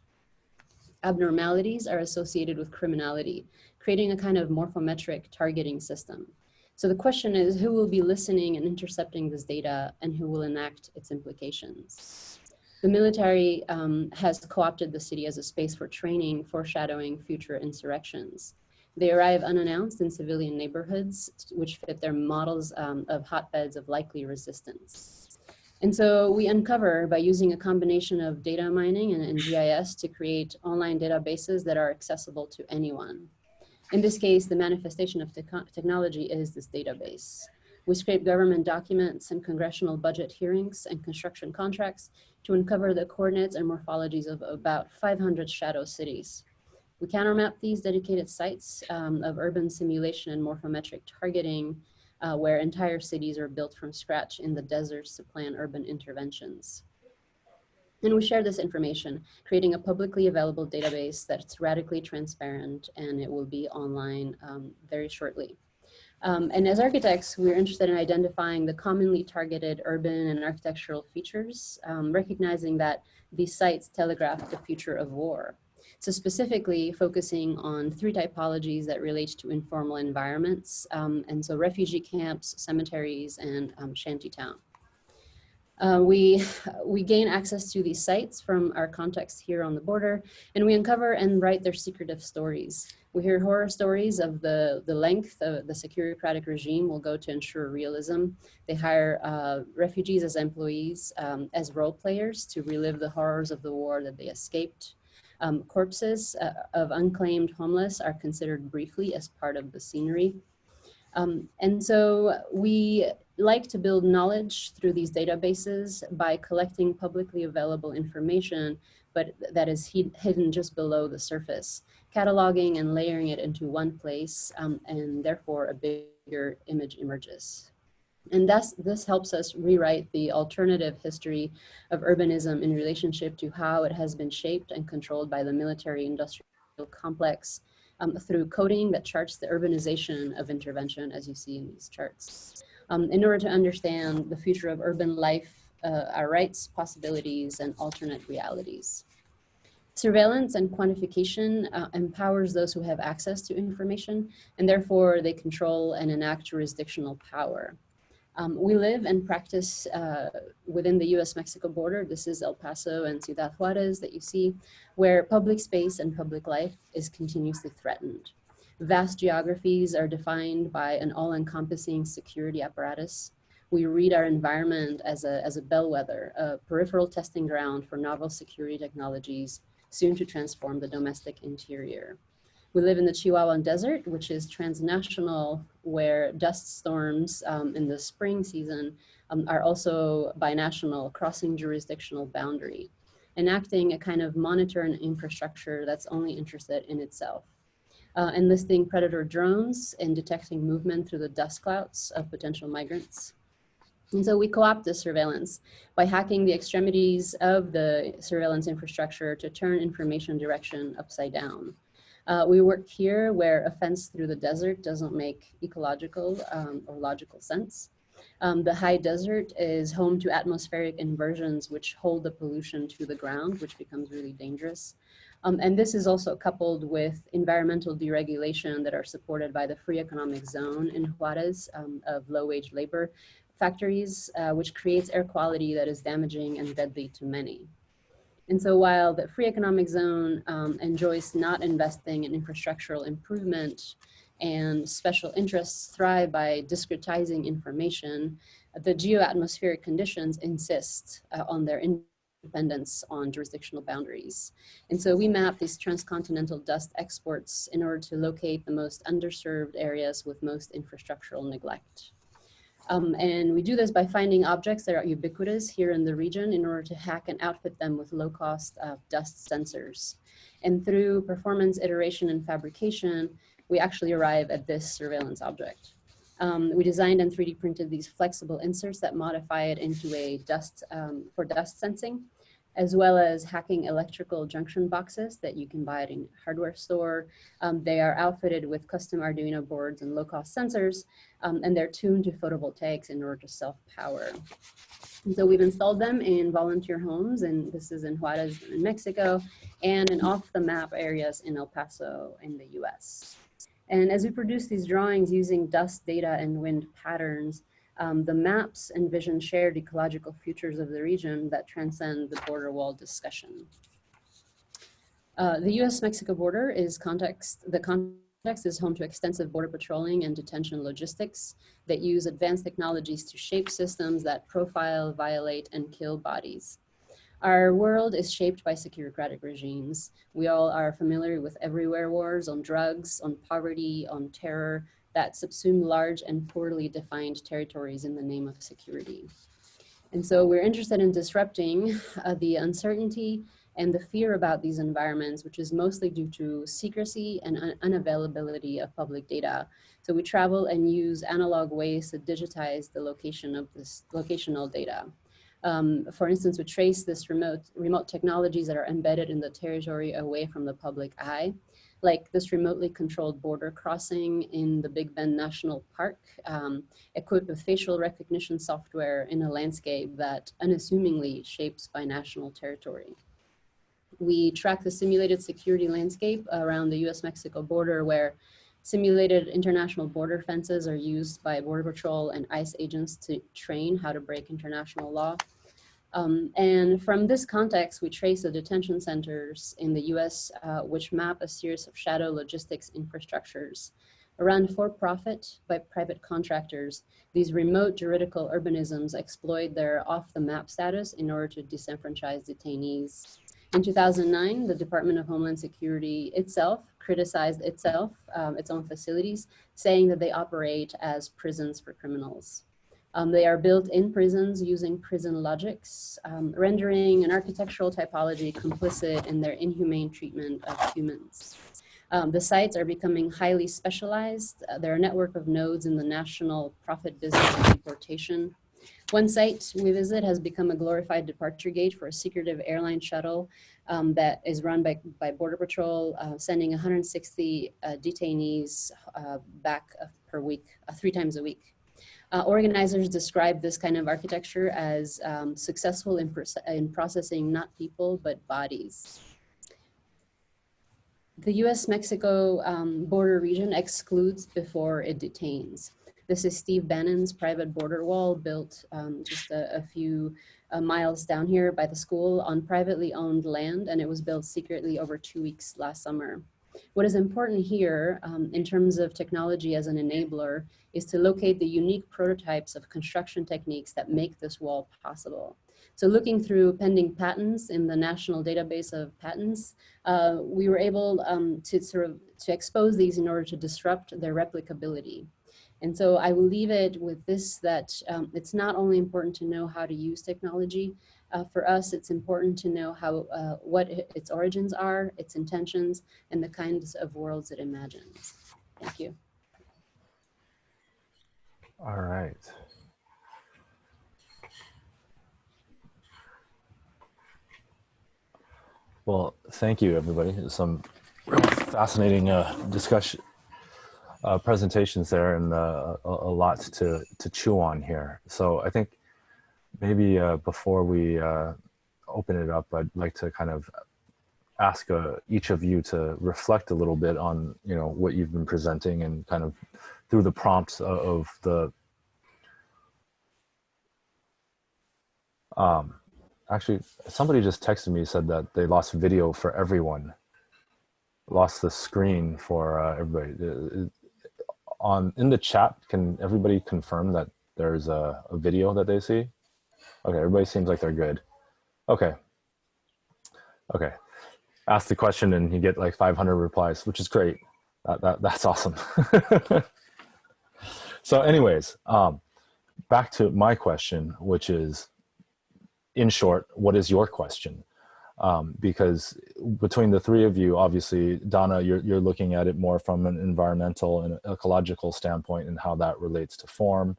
Abnormalities are associated with criminality, creating a kind of morphometric targeting system. So the question is, who will be listening and intercepting this data, and who will enact its implications? The military has co-opted the city as a space for training, foreshadowing future insurrections. They arrive unannounced in civilian neighborhoods, which fit their models of hotbeds of likely resistance. And so we uncover, by using a combination of data mining and GIS, to create online databases that are accessible to anyone. In this case, the manifestation of technology is this database. We scrape government documents and congressional budget hearings and construction contracts to uncover the coordinates and morphologies of about 500 shadow cities. We countermap these dedicated sites of urban simulation and morphometric targeting, where entire cities are built from scratch in the deserts to plan urban interventions. And we share this information, creating a publicly available database that's radically transparent, and it will be online very shortly. And as architects, we're interested in identifying the commonly targeted urban and architectural features, recognizing that these sites telegraph the future of war. So specifically focusing on 3 typologies that relate to informal environments, and so refugee camps, cemeteries, and shantytown. We gain access to these sites from our context here on the border, and we uncover and write their secretive stories. We hear horror stories of the length of the securocratic regime will go to ensure realism. They hire refugees as employees, as role players to relive the horrors of the war that they escaped. Corpses of unclaimed homeless are considered briefly as part of the scenery. And so we like to build knowledge through these databases by collecting publicly available information, but that is hidden just below the surface, cataloging and layering it into one place, and therefore a bigger image emerges. And this helps us rewrite the alternative history of urbanism in relationship to how it has been shaped and controlled by the military-industrial complex through coding that charts the urbanization of intervention, as you see in these charts. In order to understand the future of urban life, our rights, possibilities, and alternate realities. Surveillance and quantification empowers those who have access to information, and therefore they control and enact jurisdictional power. We live and practice within the US-Mexico border. This is El Paso and Ciudad Juarez that you see, where public space and public life is continuously threatened. Vast geographies are defined by an all-encompassing security apparatus. We read our environment as a bellwether, a peripheral testing ground for novel security technologies, soon to transform the domestic interior. We live in the Chihuahuan Desert, which is transnational, where dust storms in the spring season are also binational, crossing jurisdictional boundary, enacting a kind of monitor and infrastructure that's only interested in itself. Enlisting predator drones and detecting movement through the dust clouds of potential migrants. And so we co-opt this surveillance by hacking the extremities of the surveillance infrastructure to turn information direction upside down. We work here where a fence through the desert doesn't make ecological or logical sense. The high desert is home to atmospheric inversions which hold the pollution to the ground, which becomes really dangerous. And this is also coupled with environmental deregulation that are supported by the free economic zone in Juarez of low-wage labor factories, which creates air quality that is damaging and deadly to many. And so while the free economic zone enjoys not investing in infrastructural improvement and special interests thrive by discretizing information, the geoatmospheric conditions insist on their independence on jurisdictional boundaries. And so we map these transcontinental dust exports in order to locate the most underserved areas with most infrastructural neglect. And we do this by finding objects that are ubiquitous here in the region in order to hack and outfit them with low-cost dust sensors. And through performance, iteration, and fabrication, we actually arrive at this surveillance object. We designed and 3D printed these flexible inserts that modify it into a dust, for dust sensing, as well as hacking electrical junction boxes that you can buy at a hardware store. They are outfitted with custom Arduino boards and low-cost sensors, and they're tuned to photovoltaics in order to self-power. And so we've installed them in volunteer homes, and this is in Juarez in Mexico, and in off-the-map areas in El Paso in the US. And as we produce these drawings using dust data and wind patterns, the maps envision shared ecological futures of the region that transcend the border wall discussion. The US-Mexico border is the context is home to extensive border patrolling and detention logistics that use advanced technologies to shape systems that profile, violate, and kill bodies. Our world is shaped by securocratic regimes. We all are familiar with everywhere wars on drugs, on poverty, on terror, that subsume large and poorly defined territories in the name of security. And so we're interested in disrupting the uncertainty and the fear about these environments, which is mostly due to secrecy and unavailability of public data. So we travel and use analog ways to digitize the location of this locational data. For instance, we trace this remote technologies that are embedded in the territory away from the public eye, like this remotely controlled border crossing in the Big Bend National Park, equipped with facial recognition software in a landscape that unassumingly shapes by national territory. We track the simulated security landscape around the US-Mexico border, where simulated international border fences are used by Border Patrol and ICE agents to train how to break international law. And from this context, we trace the detention centers in the US, which map a series of shadow logistics infrastructures. Run for profit by private contractors, these remote juridical urbanisms exploit their off-the-map status in order to disenfranchise detainees. In 2009, the Department of Homeland Security itself criticized its own facilities, saying that they operate as prisons for criminals. They are built in prisons using prison logics, rendering an architectural typology complicit in their inhumane treatment of humans. The sites are becoming highly specialized. They're a network of nodes in the national profit business of deportation. One site we visit has become a glorified departure gate for a secretive airline shuttle that is run by Border Patrol, sending 160 detainees back per week, 3 times a week. Organizers describe this kind of architecture as successful in processing not people, but bodies. The US-Mexico border region excludes before it detains. This is Steve Bannon's private border wall built just a few miles down here by the school on privately owned land, and it was built secretly over 2 weeks last summer. What is important here in terms of technology as an enabler is to locate the unique prototypes of construction techniques that make this wall possible. So looking through pending patents in the National Database of Patents, we were able to expose these in order to disrupt their replicability. And so I will leave it with this, that it's not only important to know how to use technology. For us, it's important to know what its origins are, its intentions, and the kinds of worlds it imagines. Thank you. All right. Well, thank you, everybody. Some real fascinating discussion, presentations there, and a lot to chew on here. So I think maybe before we open it up, I'd like to kind of ask each of you to reflect a little bit on, you know, what you've been presenting, and kind of through the prompts of the actually, somebody just texted me, said that they lost video for everyone, lost the screen for everybody. In the chat, can everybody confirm that there's a video that they see? Okay, everybody seems like they're good. Okay. Ask the question and you get like 500 replies, which is great. That's awesome. So anyways, back to my question, which is, in short, what is your question? Because between the three of you, obviously, Donna, you're looking at it more from an environmental and ecological standpoint and how that relates to form.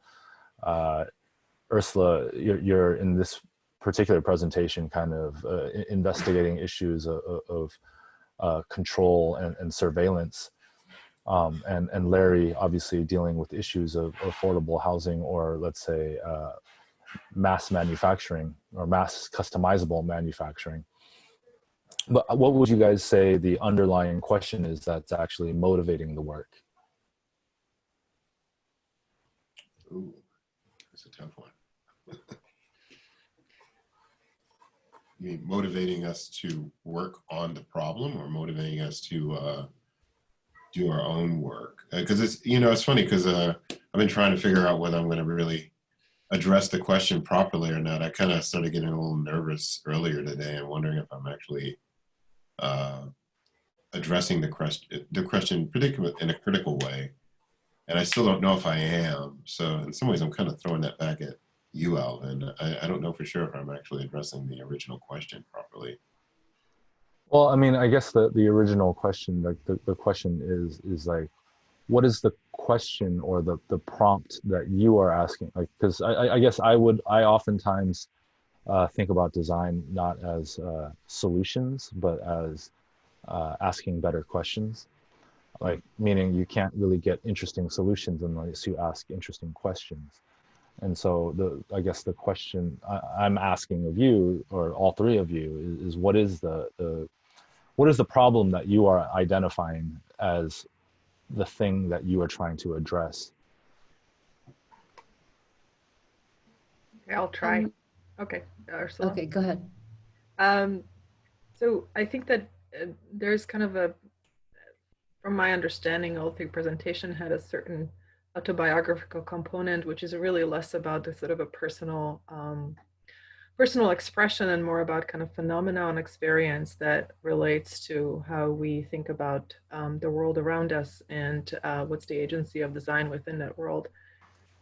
Ursula, you're in this particular presentation kind of investigating issues of control and surveillance. And Larry, obviously, dealing with issues of affordable housing, or let's say mass manufacturing or mass customizable manufacturing. But what would you guys say the underlying question is that's actually motivating the work? Ooh, that's a tough one. You mean motivating us to work on the problem, or motivating us to do our own work? Because it's, you know, it's funny because I've been trying to figure out whether I'm going to really address the question properly or not. I kind of started getting a little nervous earlier today and wondering if I'm actually addressing the question particularly in a critical way. And I still don't know if I am. So in some ways, I'm kind of throwing that back at you, Alvin. I don't know for sure if I'm actually addressing the original question properly. Well, I mean, I guess the original question, like the question is like, what is the question or the prompt that you are asking? Like, because I guess I oftentimes think about design not as solutions, but as asking better questions. Like, meaning you can't really get interesting solutions unless you ask interesting questions. And so I guess the question I'm asking of you, or all three of you, is what is the problem that you are identifying as the thing that you are trying to address? I'll try. Okay, Ursula. Okay, go ahead. So I think that there's kind of from my understanding, all three presentation had a certain autobiographical component, which is really less about the sort of a personal expression and more about kind of phenomenon experience that relates to how we think about the world around us and what's the agency of design within that world.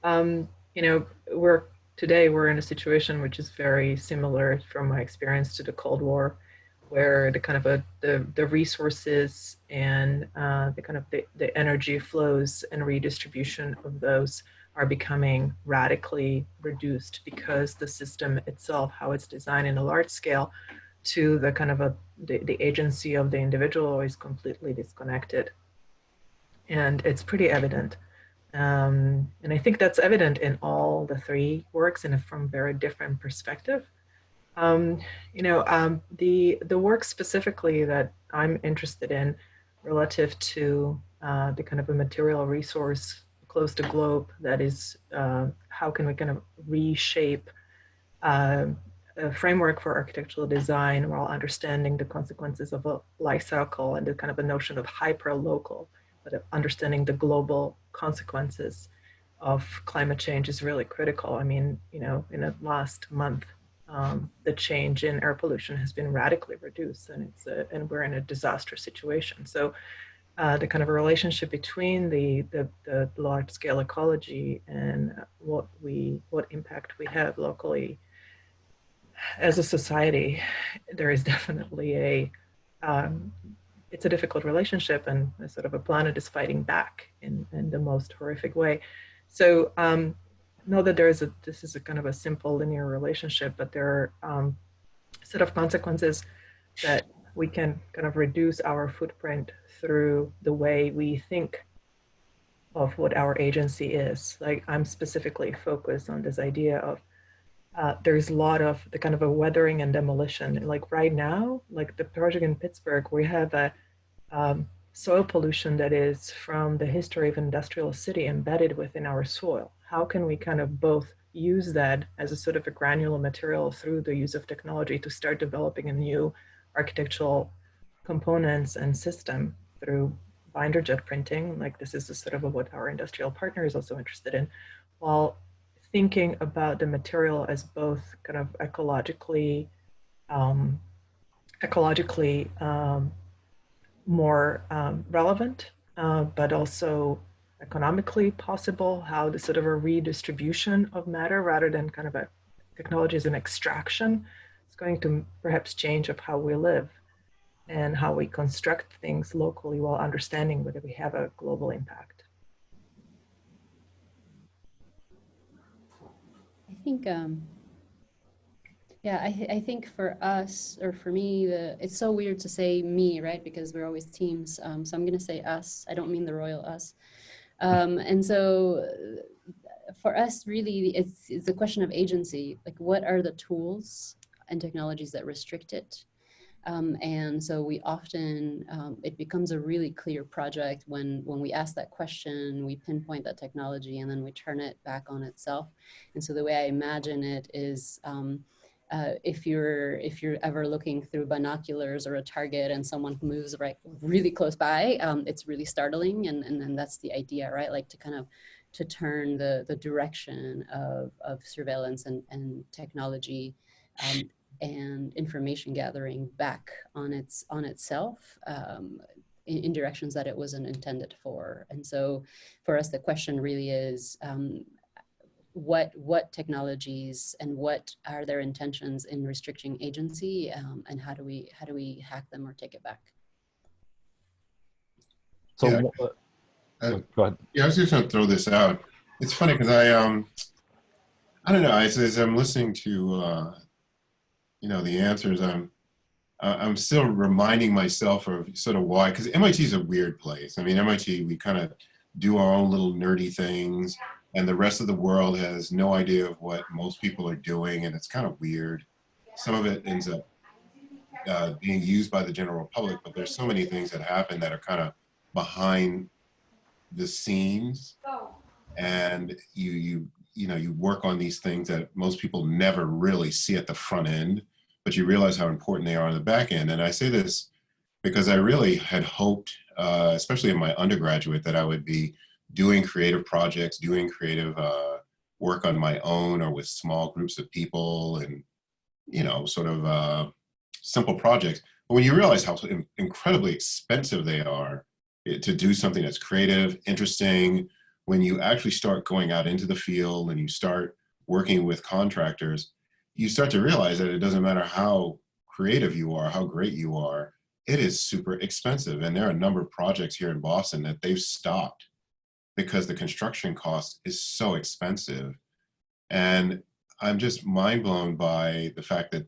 You know, today we're in a situation which is very similar from my experience to the Cold War, where the kind of the resources and the kind of the energy flows and redistribution of those are becoming radically reduced because the system itself, how it's designed in a large scale, to the kind of the agency of the individual is completely disconnected. And it's pretty evident. And I think that's evident in all the three works and from very different perspective. You know, the work specifically that I'm interested in relative to the kind of a material resource close to globe, that is how can we kind of reshape a framework for architectural design while understanding the consequences of a life cycle and the kind of a notion of hyper-local, but understanding the global consequences of climate change is really critical. I mean, you know, in the last month, the change in air pollution has been radically reduced, and and we're in a disastrous situation. So the kind of a relationship between the large scale ecology and what impact we have locally as a society, there is definitely it's a difficult relationship, and a sort of a planet is fighting back in the most horrific way. So know that this is a kind of a simple linear relationship, but there are a set of consequences that we can kind of reduce our footprint through the way we think of what our agency is. Like I'm specifically focused on this idea of there's a lot of the kind of a weathering and demolition. Like right now, like the project in Pittsburgh, we have a soil pollution that is from the history of industrial city embedded within our soil. How can we kind of both use that as a sort of a granular material through the use of technology to start developing a new architectural components and system through binder jet printing, like this is sort of what our industrial partner is also interested in, while thinking about the material as both kind of ecologically more relevant, but also economically possible, how the sort of a redistribution of matter rather than kind of a technology as an extraction is going to perhaps change of how we live and how we construct things locally while understanding whether we have a global impact. I think, yeah, I think for us, or for me, it's so weird to say me, right? Because we're always teams. So I'm going to say us. I don't mean the royal us. And so for us, really, it's a question of agency. Like, what are the tools and technologies that restrict it? And so we often, it becomes a really clear project when we ask that question, we pinpoint that technology, and then we turn it back on itself. And so the way I imagine it is, if you're ever looking through binoculars or a target and someone moves really close by, it's really startling, and that's the idea, right? Like to kind of to turn the direction of surveillance and technology and information gathering back on itself in directions that it wasn't intended for. And so for us, the question really is, what technologies and what are their intentions in restricting agency, and how do we hack them or take it back? So Yeah. go ahead. Yeah, I was just going to throw this out. It's funny because I don't know. As I'm listening to the answers, I'm still reminding myself of sort of why, because MIT is a weird place. I mean, MIT, we kind of do our own little nerdy things, and the rest of the world has no idea of what most people are doing, and it's kind of weird. Some of it ends up being used by the general public, but there's so many things that happen that are kind of behind the scenes, and you work on these things that most people never really see at the front end, but you realize how important they are on the back end. And I say this because I really had hoped, especially in my undergraduate, that I would be doing creative projects, doing creative work on my own or with small groups of people, and sort of simple projects. But when you realize how incredibly expensive they are to do something that's creative, interesting, when you actually start going out into the field and you start working with contractors, you start to realize that it doesn't matter how creative you are, how great you are, it is super expensive. And there are a number of projects here in Boston that they've stopped because the construction cost is so expensive. And I'm just mind blown by the fact that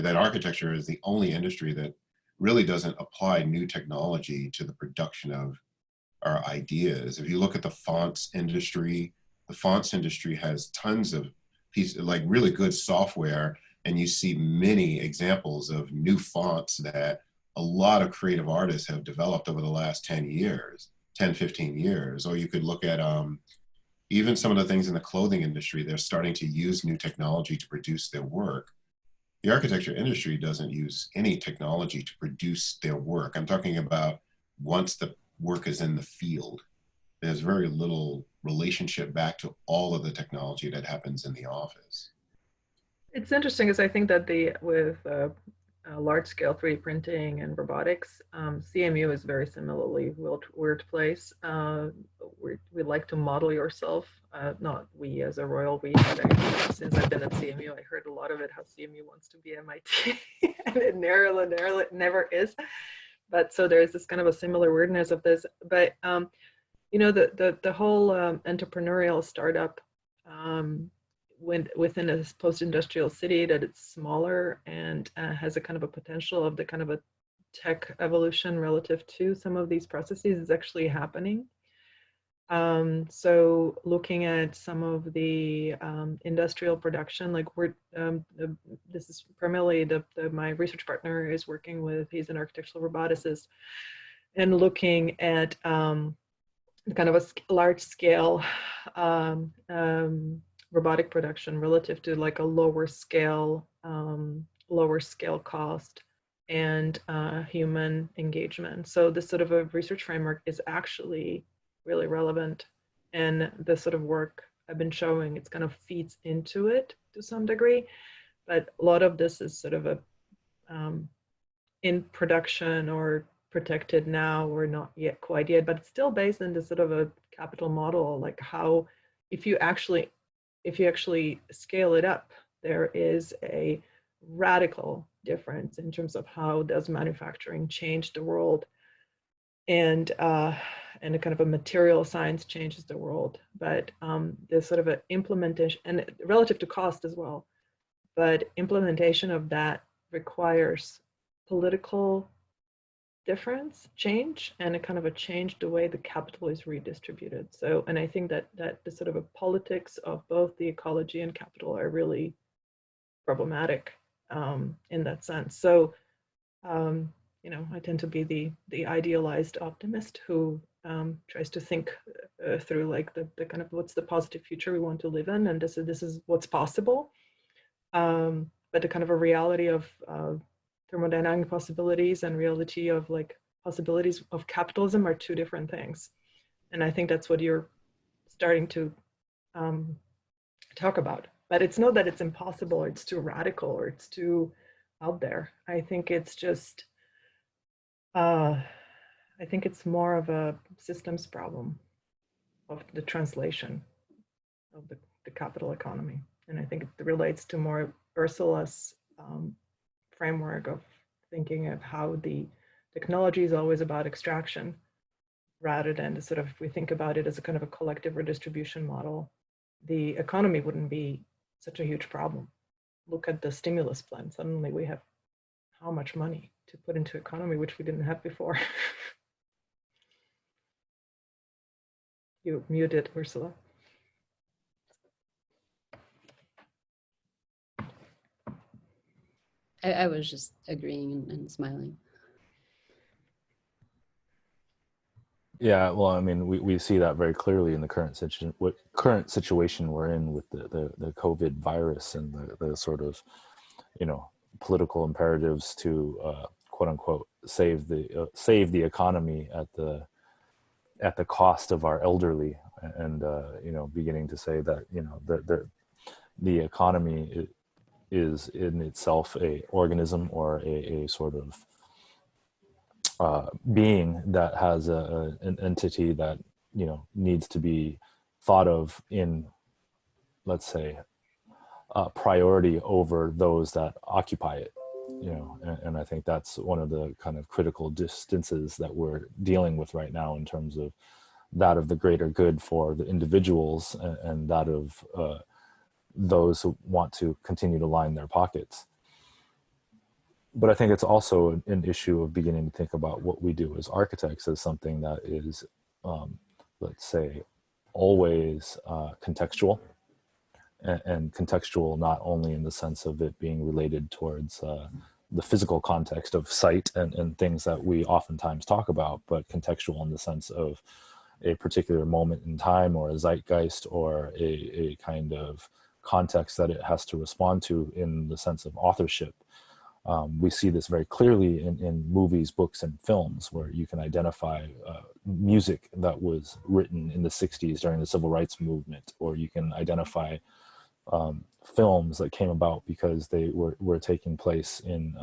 that architecture is the only industry that really doesn't apply new technology to the production of our ideas. If you look at the fonts industry has tons of pieces, like really good software, and you see many examples of new fonts that a lot of creative artists have developed over the last 10 years, 10, 15 years. Or you could look at even some of the things in the clothing industry, they're starting to use new technology to produce their work. The architecture industry doesn't use any technology to produce their work. I'm talking about once the work is in the field, there's very little relationship back to all of the technology that happens in the office. It's interesting because I think that with large-scale 3D printing and robotics, CMU is very similarly weird place. We like to model yourself, not we as a royal we, but since I've been at CMU, I heard a lot of it, how CMU wants to be MIT, and it never is. But so there's this kind of a similar weirdness of this. But the whole entrepreneurial startup within a post-industrial city, that it's smaller and has a kind of a potential of the kind of a tech evolution relative to some of these processes is actually happening. So looking at some of the industrial production, like this is primarily my research partner is working with, he's an architectural roboticist, and looking at kind of a large scale robotic production relative to like a lower scale cost and human engagement. So this sort of a research framework is actually really relevant, and the sort of work I've been showing, it's kind of feeds into it to some degree, but a lot of this is sort of a in production or protected now or not yet quite yet, but it's still based in this sort of a capital model, like how if you actually scale it up, there is a radical difference in terms of how does manufacturing change the world, and a kind of a material science changes the world. But there's sort of an implementation, and relative to cost as well, but implementation of that requires political difference, change, and a kind of a change the way the capital is redistributed. So, and I think that the sort of a politics of both the ecology and capital are really problematic in that sense. So, you know, I tend to be the idealized optimist who tries to think through like the kind of what's the positive future we want to live in, and this is what's possible. But the kind of a reality of thermodynamic possibilities and reality of like possibilities of capitalism are two different things. And I think that's what you're starting to talk about. But it's not that it's impossible or it's too radical or it's too out there. I think it's just, I think it's more of a systems problem of the translation of the capital economy. And I think it relates to more Ursula's framework of thinking of how the technology is always about extraction rather than the sort of, if we think about it as a kind of a collective redistribution model, the economy wouldn't be such a huge problem. Look at the stimulus plan. Suddenly we have how much money to put into economy, which we didn't have before. You muted, Ursula. I was just agreeing and smiling. Yeah, well, I mean, we see that very clearly in the current situation we're in with the COVID virus and the sort of, you know, political imperatives to quote unquote save the economy at the cost of our elderly, and you know, beginning to say that, you know, the economy is in itself a organism or a sort of being that has an entity that, you know, needs to be thought of in, let's say, priority over those that occupy it, you know, and I think that's one of the kind of critical distances that we're dealing with right now in terms of that of the greater good for the individuals and that of those who want to continue to line their pockets. But I think it's also an issue of beginning to think about what we do as architects as something that is, let's say, always contextual, and contextual not only in the sense of it being related towards the physical context of site and things that we oftentimes talk about, but contextual in the sense of a particular moment in time or a zeitgeist or a kind of context that it has to respond to in the sense of authorship. We see this very clearly in movies, books, and films, where you can identify music that was written in the 60s during the civil rights movement, or you can identify films that came about because they were taking place in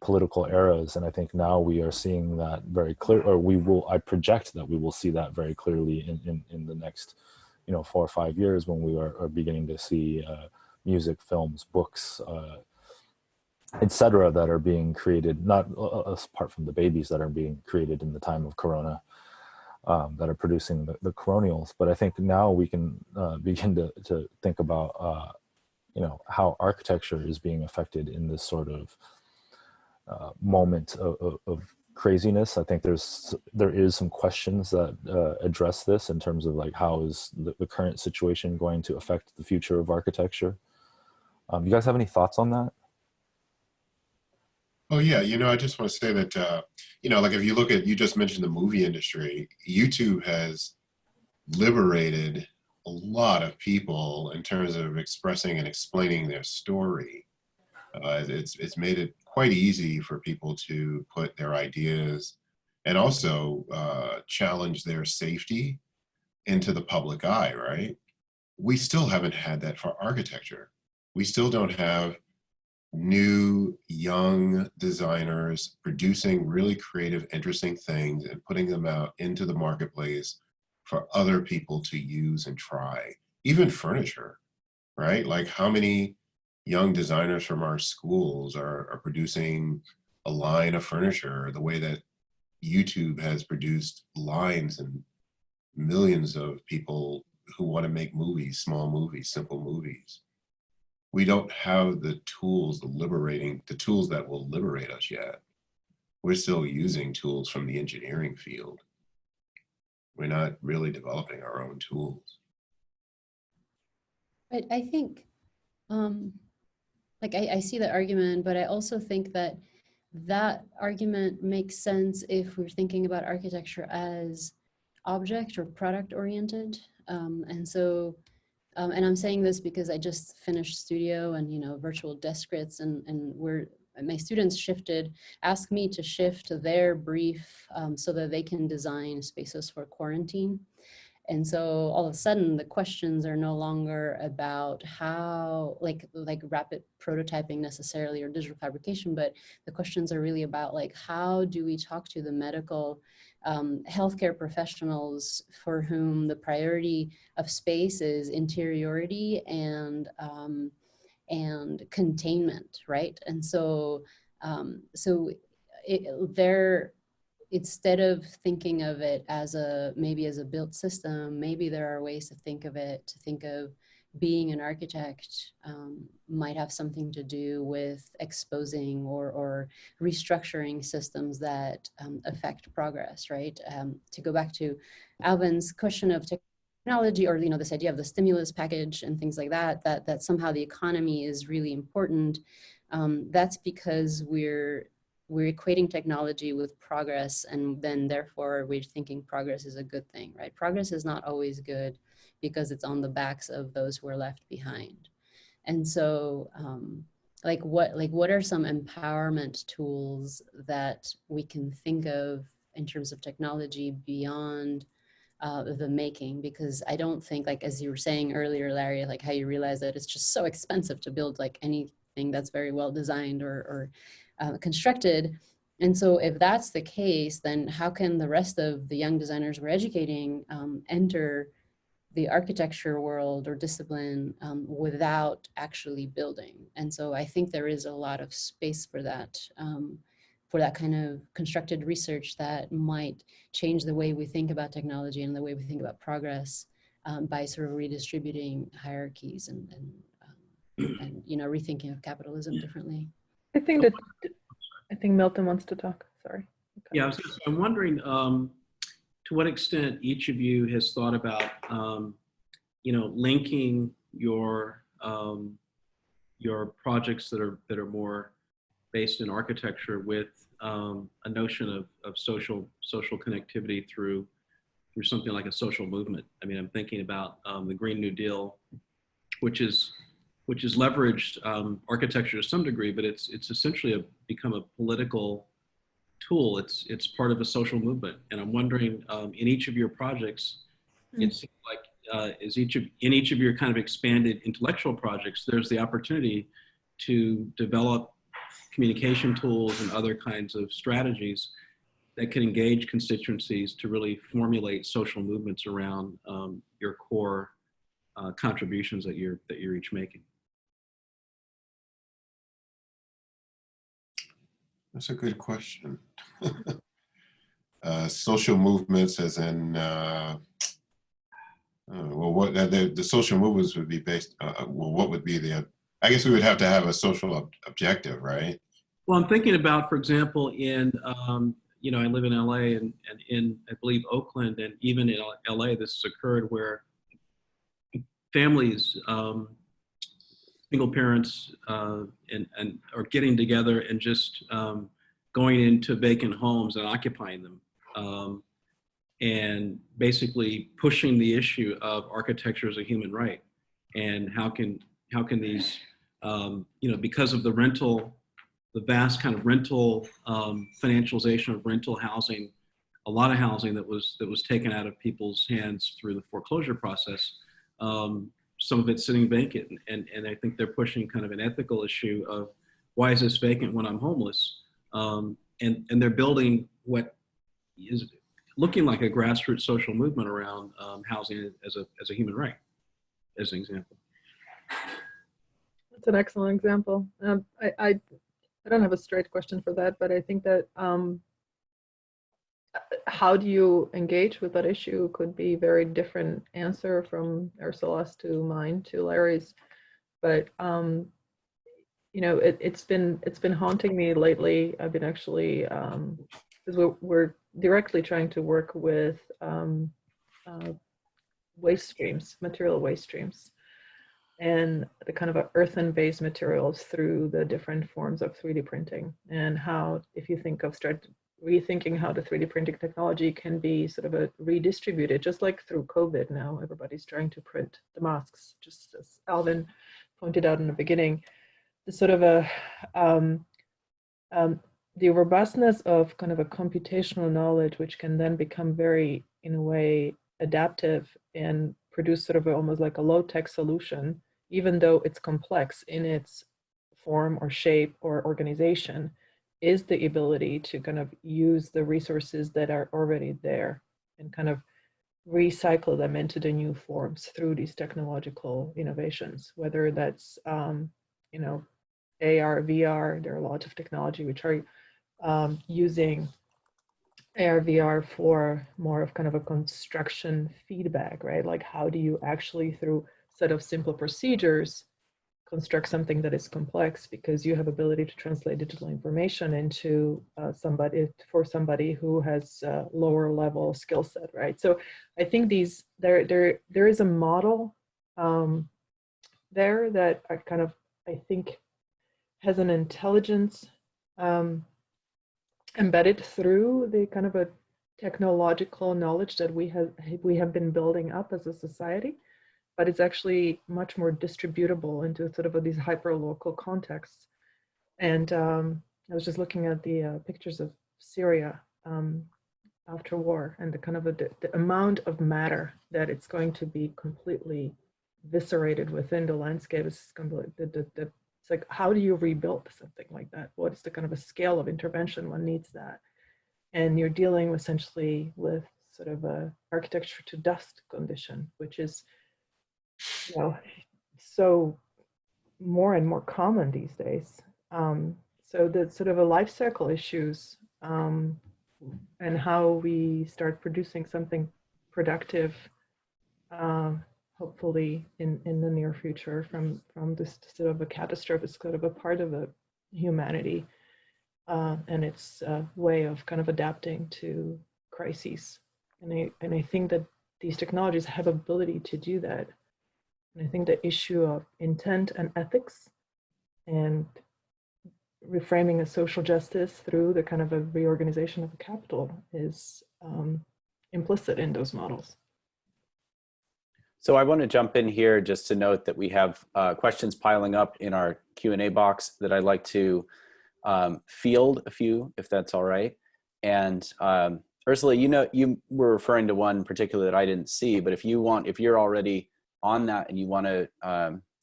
political eras. And I think now we are seeing that very clear, or I project that we will see that very clearly in the next, you know, 4 or 5 years, when we are beginning to see music, films, books, etc., that are being created, not apart from the babies that are being created in the time of Corona, that are producing the coronials. But I think now we can begin to think about, you know, how architecture is being affected in this sort of moment of craziness. I think there is some questions that address this in terms of like how is the current situation going to affect the future of architecture. You guys have any thoughts on that? Oh yeah, I just want to say that, like if you look at, you just mentioned the movie industry, YouTube has liberated a lot of people in terms of expressing and explaining their story. It's made it quite easy for people to put their ideas and also challenge their safety into the public eye, right? We still haven't had that for architecture. We still don't have new young designers producing really creative, interesting things and putting them out into the marketplace for other people to use and try. Even furniture, right? Like how many young designers from our schools are producing a line of furniture the way that YouTube has produced lines and millions of people who want to make movies, small movies, simple movies. We don't have the tools, the tools that will liberate us yet. We're still using tools from the engineering field. We're not really developing our own tools. But I think, like I see the argument, but I also think that that argument makes sense if we're thinking about architecture as object or product oriented. And I'm saying this because I just finished studio and, virtual desk grits, and my students asked me to shift their brief so that they can design spaces for quarantine. And so all of a sudden the questions are no longer about how, like rapid prototyping necessarily or digital fabrication, but the questions are really about like, how do we talk to the medical healthcare professionals for whom the priority of space is interiority and containment, right? And so, instead of thinking of it as maybe as a built system, maybe there are ways to think of being an architect might have something to do with exposing or restructuring systems that affect progress, right? To go back to Alvin's question of technology, or this idea of the stimulus package and things like that somehow the economy is really important. That's because we're equating technology with progress, and then therefore we're thinking progress is a good thing, right? Progress is not always good because it's on the backs of those who are left behind. And so what are some empowerment tools that we can think of in terms of technology beyond the making? Because I don't think, like as you were saying earlier, Larry, like how you realize that it's just so expensive to build like anything that's very well designed or constructed. And so if that's the case, then how can the rest of the young designers we're educating enter the architecture world or discipline without actually building? And so I think there is a lot of space for that kind of constructed research that might change the way we think about technology and the way we think about progress by sort of redistributing hierarchies and rethinking of capitalism differently. I think Milton wants to talk. Sorry. Okay. Yeah, I'm wondering to what extent each of you has thought about, linking your projects that are more based in architecture with a notion of social connectivity through something like a social movement. I mean, I'm thinking about the Green New Deal, which is leveraged architecture to some degree, but it's essentially become a political tool. It's part of a social movement, and I'm wondering in each of your projects, it seems like in each of your kind of expanded intellectual projects, there's the opportunity to develop communication tools and other kinds of strategies that can engage constituencies to really formulate social movements around your core contributions that you're each making. That's a good question. Social movements, as in, what the social movements would be based. What would be I guess we would have to have a social objective, right? Well, I'm thinking about, for example, I live in LA and in, I believe, Oakland, and even in LA, this has occurred where families, single parents, and are getting together and just going into vacant homes and occupying them, and basically pushing the issue of architecture as a human right, and how can these, because of the vast kind of rental financialization of rental housing, a lot of housing that was taken out of people's hands through the foreclosure process. Some of it's sitting vacant, and I think they're pushing kind of an ethical issue of why is this vacant when I'm homeless? And they're building what is looking like a grassroots social movement around housing as a human right, as an example. That's an excellent example. I don't have a straight question for that, but I think that how do you engage with that issue could be very different answer from Ursula's to mine to Larry's. But it's been haunting me lately. I've been actually because we're directly trying to work with waste streams, material waste streams, and the kind of earthen-based materials through the different forms of 3D printing, and how, if you think of rethinking how the 3D printing technology can be sort of redistributed, just like through COVID now, everybody's trying to print the masks, just as Alvin pointed out in the beginning, the sort of the robustness of kind of a computational knowledge, which can then become very, in a way, adaptive and produce sort of almost like a low-tech solution, even though it's complex in its form or shape or organization, is the ability to kind of use the resources that are already there and kind of recycle them into the new forms through these technological innovations, whether that's, AR, VR, there are lots of technology which are using AR, VR for more of kind of a construction feedback, right? Like, how do you actually, through a set of simple procedures, construct something that is complex, because you have ability to translate digital information into somebody who has a lower level skill set, right? So I think there is a model there that I kind of, I think, has an intelligence embedded through the kind of a technological knowledge that we have been building up as a society, but it's actually much more distributable into sort of these hyper-local contexts. And I was just looking at the pictures of Syria after war, and the kind of the amount of matter that it's going to be completely eviscerated within the landscape is completely, it's like, how do you rebuild something like that? What is the kind of a scale of intervention one needs that? And you're dealing essentially with sort of a architecture to dust condition, which is, so more and more common these days. So the sort of a life cycle issues and how we start producing something productive, hopefully in the near future from this sort of a catastrophe is sort of a part of humanity and its way of kind of adapting to crises. And I think that these technologies have ability to do that. And I think the issue of intent and ethics and reframing a social justice through the kind of a reorganization of the capital is implicit in those models. So I want to jump in here just to note that we have questions piling up in our Q&A box that I'd like to field a few, if that's all right. And Ursula, you were referring to one particular that I didn't see, but if you're already on that and you want to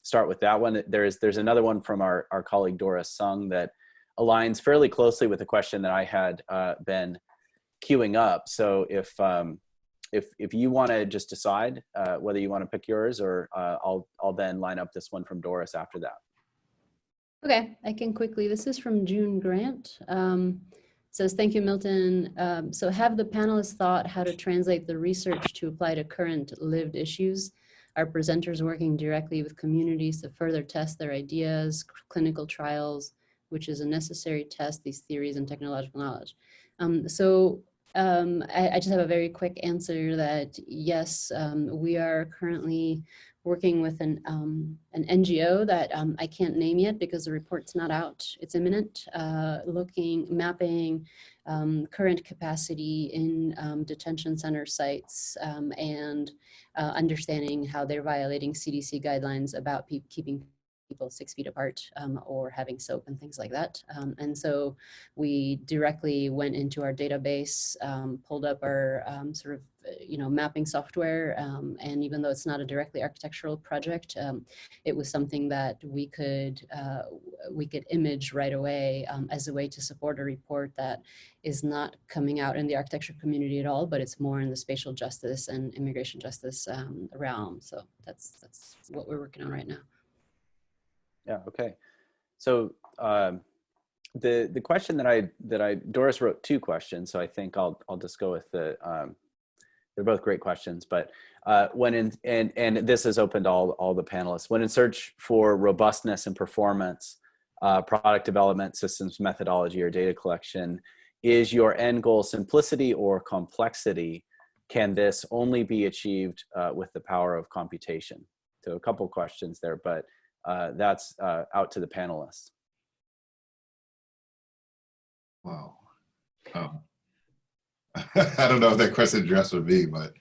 start with that one, there's another one from our colleague Dora Sung that aligns fairly closely with the question that I had been queuing up. So if you want to just decide whether you want to pick yours, or I'll then line up this one from Doris after that. Okay, I can quickly. This is from June Grant. Says, thank you, Milton. So have the panelists thought how to translate the research to apply to current lived issues? Are presenters working directly with communities to further test their ideas, clinical trials, which is a necessary test, these theories and technological knowledge. I just have a very quick answer that yes, we are currently working with an NGO that I can't name yet because the report's not out. It's imminent, mapping current capacity in detention center sites and understanding how they're violating CDC guidelines about keeping people 6 feet apart or having soap and things like that. And so we directly went into our database, pulled up our mapping software. And even though it's not a directly architectural project, it was something that we could image right away as a way to support a report that is not coming out in the architecture community at all, but it's more in the spatial justice and immigration justice realm. So that's what we're working on right now. Yeah. Okay. So the question Doris wrote 2 questions, so I think I'll just go with they're both great questions. But and this is open to all the panelists. When in search for robustness and performance, product development, systems methodology, or data collection, is your end goal simplicity or complexity? Can this only be achieved with the power of computation? So a couple questions there, but that's out to the panelists. Wow. I don't know if that question addressed with me, but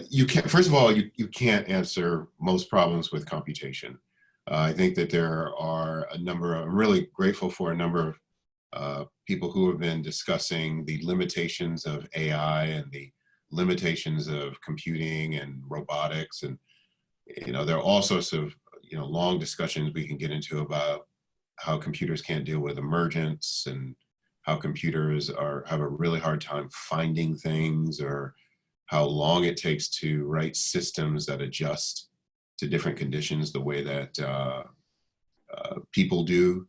you can't. First of all, you can't answer most problems with computation. I think that there are a number. I'm really grateful for a number of people who have been discussing the limitations of AI and the limitations of computing and robotics, and there are all sorts of long discussions we can get into about how computers can't deal with emergence and how computers have a really hard time finding things, or how long it takes to write systems that adjust to different conditions the way that people do.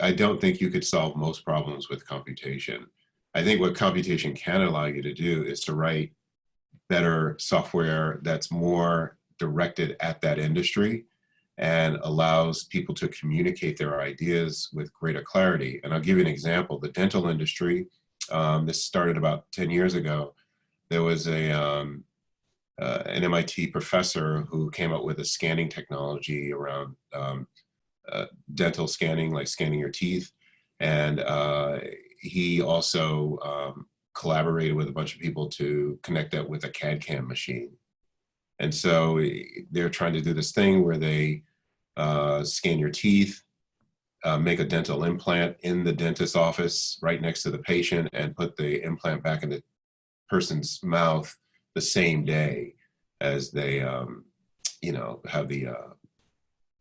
I don't think you could solve most problems with computation. I think what computation can allow you to do is to write better software that's more directed at that industry and allows people to communicate their ideas with greater clarity. And I'll give you an example. The dental industry, this started about 10 years ago. There was an MIT professor who came up with a scanning technology around dental scanning, like scanning your teeth. And he also collaborated with a bunch of people to connect that with a CAD/CAM machine. And so they're trying to do this thing where they scan your teeth, make a dental implant in the dentist's office right next to the patient, and put the implant back in the person's mouth the same day as they, have the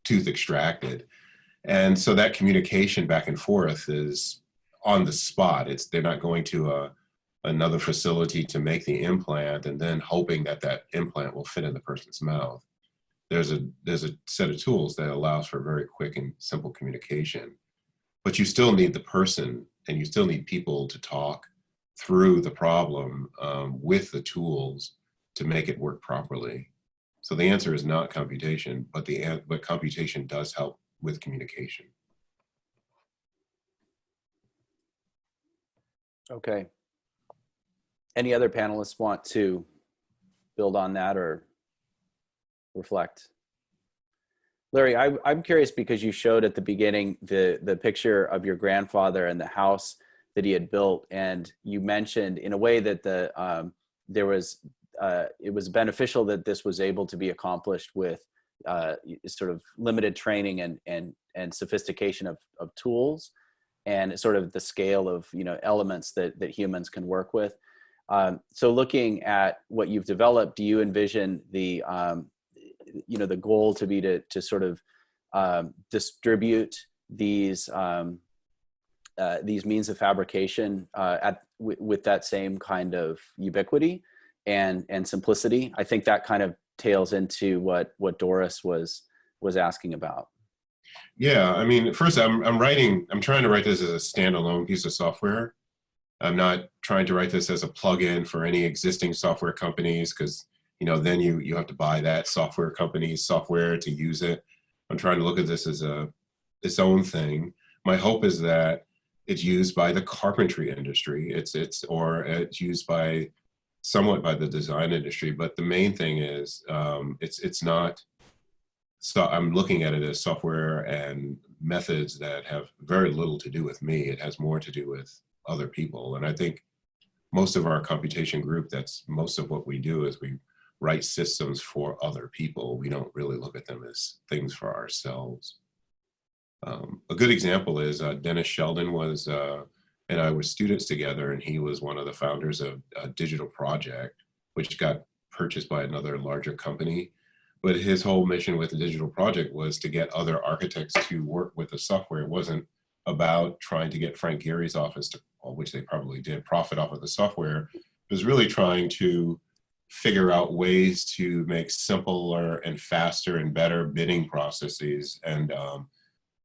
tooth extracted. And so that communication back and forth is on the spot. They're not going to another facility to make the implant and then hoping that that implant will fit in the person's mouth. There's a set of tools that allows for very quick and simple communication, but you still need the person, and you still need people to talk through the problem with the tools to make it work properly. So the answer is not computation, but computation does help with communication. Okay. Any other panelists want to build on that or reflect? Larry, I'm curious because you showed at the beginning the picture of your grandfather and the house that he had built, and you mentioned in a way that it was beneficial that this was able to be accomplished with sort of limited training and sophistication of tools, and sort of the scale of elements that humans can work with. So looking at what you've developed, do you envision the goal to be to sort of distribute these means of fabrication with that same kind of ubiquity and simplicity? I think that kind of tails into what Doris was asking about. Yeah, I mean, first I'm trying to write this as a standalone piece of software. I'm not trying to write this as a plugin for any existing software companies, because then you have to buy that software company's software to use it. I'm trying to look at this as its own thing. My hope is that it's used by the carpentry industry. Or it's used by somewhat by the design industry. But the main thing is it's not. So I'm looking at it as software and methods that have very little to do with me. It has more to do with other people. And I think most of our computation group, that's most of what we do, is we write systems for other people. We don't really look at them as things for ourselves. A good example is Dennis Sheldon and I were students together, and he was one of the founders of Digital Project, which got purchased by another larger company. But his whole mission with the Digital Project was to get other architects to work with the software. It wasn't about trying to get Frank Gehry's office, which they probably did, profit off of the software. It was really trying to figure out ways to make simpler and faster and better bidding processes, and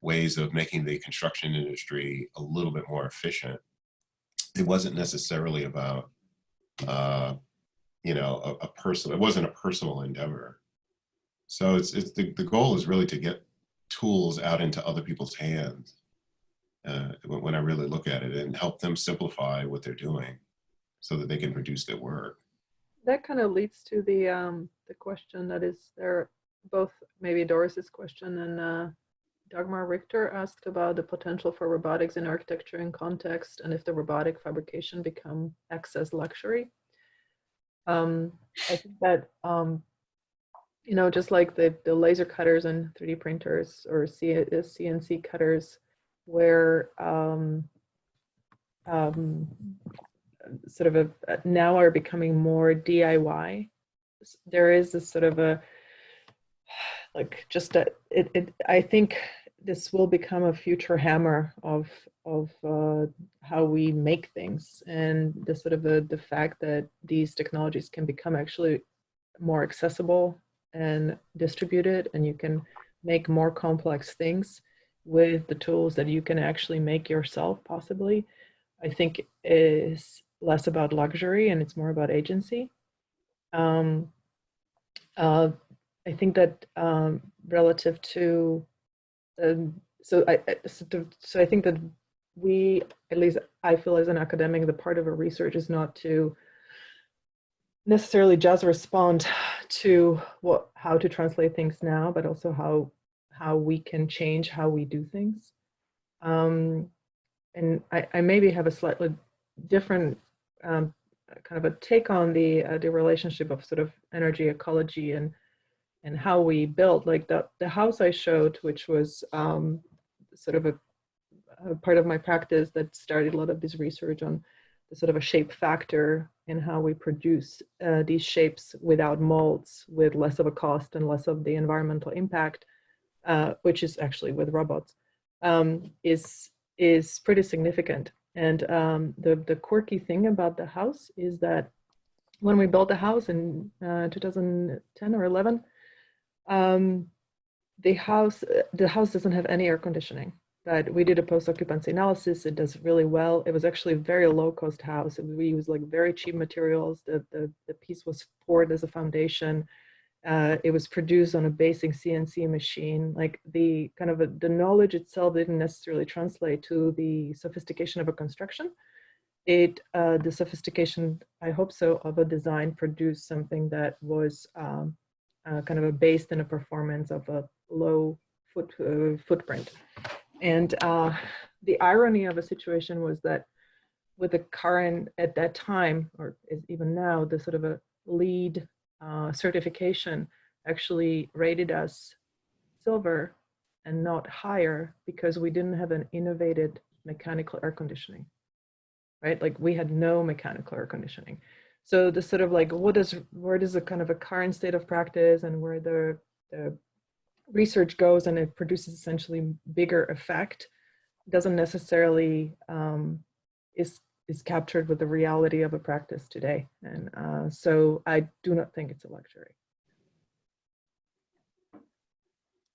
ways of making the construction industry a little bit more efficient. It wasn't necessarily about, a personal, it wasn't a personal endeavor. So the goal is really to get tools out into other people's hands when I really look at it, and help them simplify what they're doing so that they can produce their work. That kind of leads to the question that is there, both maybe Doris's question and Dagmar Richter asked about the potential for robotics in architecture and context, and if the robotic fabrication become excess luxury. I think that just like the laser cutters and 3D printers or CNC cutters, where sort of now are becoming more DIY. There is this sort of I think this will become a future hammer of how we make things, and the sort of the fact that these technologies can become actually more accessible and distributed, and you can make more complex things with the tools that you can actually make yourself, possibly, I think is less about luxury and it's more about agency. I think that relative to, so I think that we, at least I feel as an academic, the part of a research is not to necessarily just respond to how to translate things now, but also how we can change how we do things. And I maybe have a slightly different kind of a take on the relationship of sort of energy ecology and how we build, like the house I showed, which was sort of a part of my practice that started a lot of this research on the sort of a shape factor in how we produce these shapes without molds, with less of a cost and less of the environmental impact, which is actually with robots, is pretty significant. And the quirky thing about the house is that when we built the house in 2010 or 11, the house doesn't have any air conditioning. But we did a post-occupancy analysis. It does really well. It was actually a very low-cost house. We used like very cheap materials. The piece was poured as a foundation. It was produced on a basic CNC machine. Like the kind of the knowledge itself didn't necessarily translate to the sophistication of a construction. The sophistication, I hope so, of a design produced something that was kind of based in a performance of a low footprint. And the irony of a situation was that with the current, at that time, or even now, the sort of a LEED certification actually rated us silver and not higher because we didn't have an innovated mechanical air conditioning, right? Like we had no mechanical air conditioning. So the sort of like, where does the kind of a current state of practice and where the research goes and it produces essentially bigger effect doesn't necessarily is captured with the reality of a practice today. And so I do not think it's a luxury.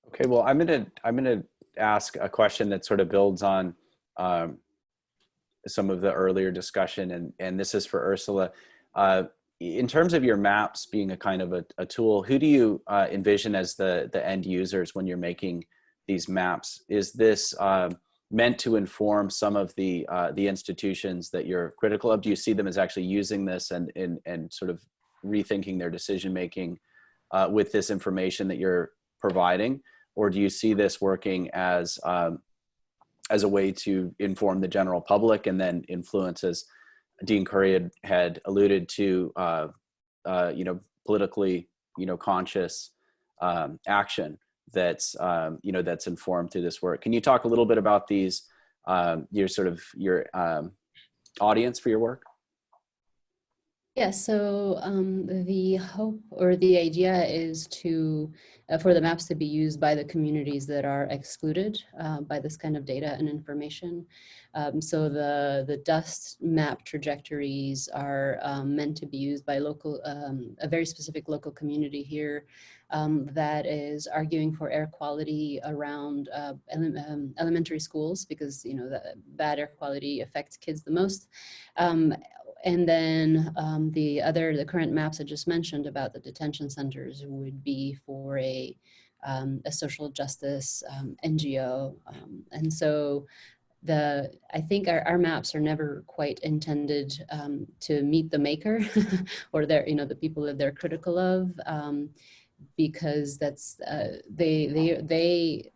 Okay, well, I'm gonna ask a question that sort of builds on some of the earlier discussion, and this is for Ursula. in terms of your maps being a kind of a tool, who do you envision as the end users when you're making these maps? Is this meant to inform some of the institutions that you're critical of? Do you see them as actually using this and sort of rethinking their decision making with this information that you're providing? Or do you see this working as a way to inform the general public and then influence, as Dean Curry had alluded to, politically, conscious action that's, that's informed through this work? Can you talk a little bit about these, your audience for your work? Yeah, so the hope or the idea is to for the maps to be used by the communities that are excluded by this kind of data and information. So the dust map trajectories are meant to be used by local, a very specific local community here that is arguing for air quality around elementary schools, because the bad air quality affects kids the most. And then the current maps I just mentioned about the detention centers would be for a social justice NGO. And so I think our maps are never quite intended to meet the maker or the people that they're critical of. Because that's the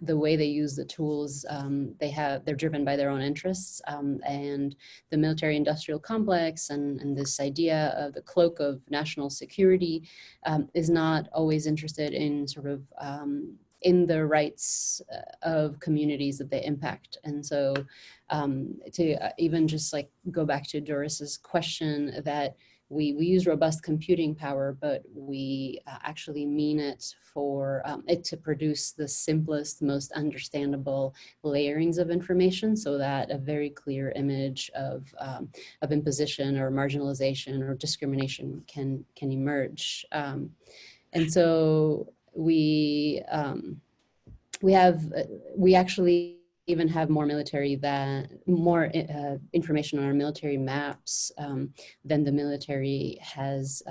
way they use the tools, they're driven by their own interests, and the military industrial complex and this idea of the cloak of national security is not always interested in sort of in the rights of communities that they impact. And so to even just like go back to Doris's question, that we use robust computing power, but we actually mean it for it to produce the simplest, most understandable layerings of information, so that a very clear image of imposition or marginalization or discrimination can emerge. And so we actually even have more information on our military maps than the military has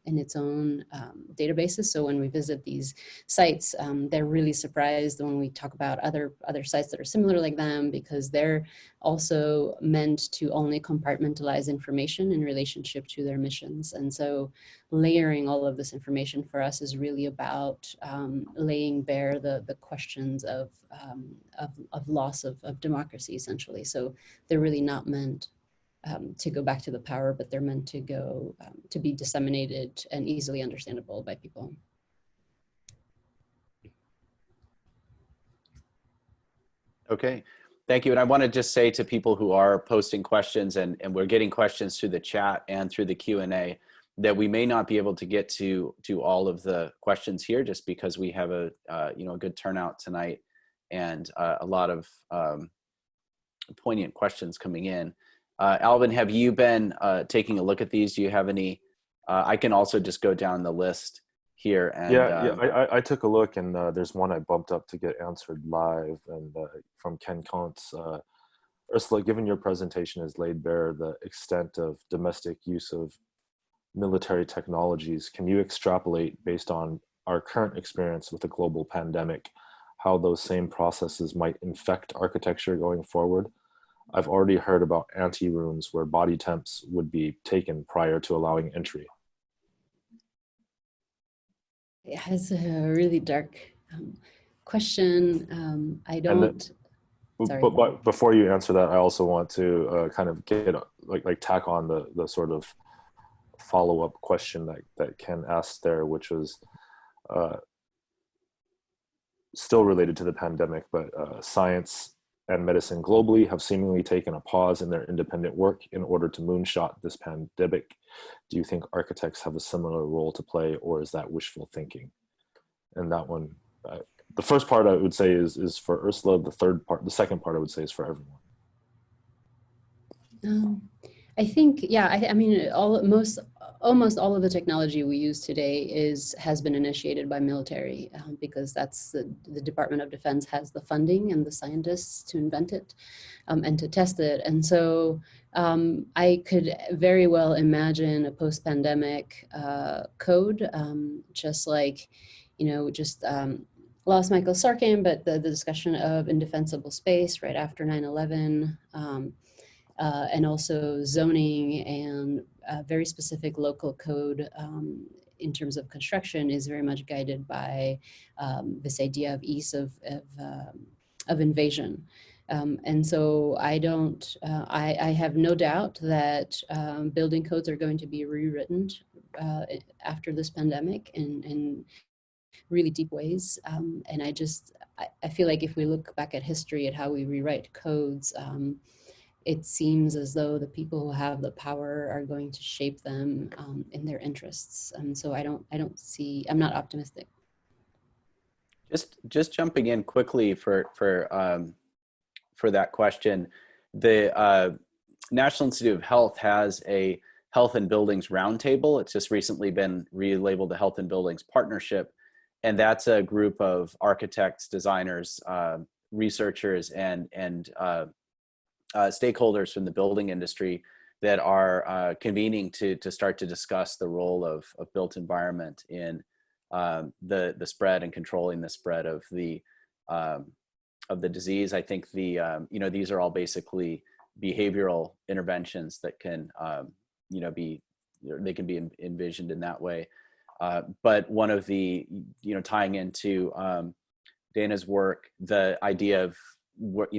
in its own databases. So when we visit these sites, they're really surprised when we talk about other sites that are similar like them, because they're also meant to only compartmentalize information in relationship to their missions. And so layering all of this information for us is really about laying bare the questions of loss of democracy, essentially. So they're really not meant to go back to the power, but they're meant to go to be disseminated and easily understandable by people. Okay, thank you. And I want to just say to people who are posting questions, and we're getting questions through the chat and through the Q&A, that we may not be able to get to all of the questions here, just because we have a good turnout tonight and a lot of poignant questions coming in. Alvin, have you been taking a look at these? Do you have any? I can also just go down the list here. And I took a look, and there's one I bumped up to get answered live, and from Ken Kuntz. Ursula, given your presentation has laid bare the extent of domestic use of military technologies, can you extrapolate, based on our current experience with the global pandemic, how those same processes might infect architecture going forward? I've already heard about ante-rooms where body temps would be taken prior to allowing entry. Yeah, it's a really dark question. I don't. But before you answer that, I also want to kind of get like tack on the sort of follow-up question that Ken asked there, which was still related to the pandemic, but science and medicine globally have seemingly taken a pause in their independent work in order to moonshot this pandemic. Do you think architects have a similar role to play, or is that wishful thinking? And that one, the first part I would say is for Ursula. The second part I would say is for everyone. I think, yeah, I mean, almost all of the technology we use today has been initiated by military, because that's the Department of Defense has the funding and the scientists to invent it and to test it. And so I could very well imagine a post-pandemic code, just like, just lost Michael Sarkin, but the discussion of indefensible space right after 9/11. And also zoning and very specific local code in terms of construction is very much guided by this idea of ease of invasion. And so I have no doubt that building codes are going to be rewritten after this pandemic in really deep ways. And I feel like if we look back at history at how we rewrite codes, it seems as though the people who have the power are going to shape them in their interests. And so I'm not optimistic. Just jumping in quickly for that question, the National Institute of Health has a Health and Buildings Roundtable. It's just recently been relabeled the Health and Buildings Partnership. And that's a group of architects, designers, researchers, and stakeholders from the building industry that are convening to start to discuss the role of built environment in the spread and controlling the spread of the disease. I think these are all basically behavioral interventions that can they can be envisioned in that way. But one of the tying into Dana's work, the idea of what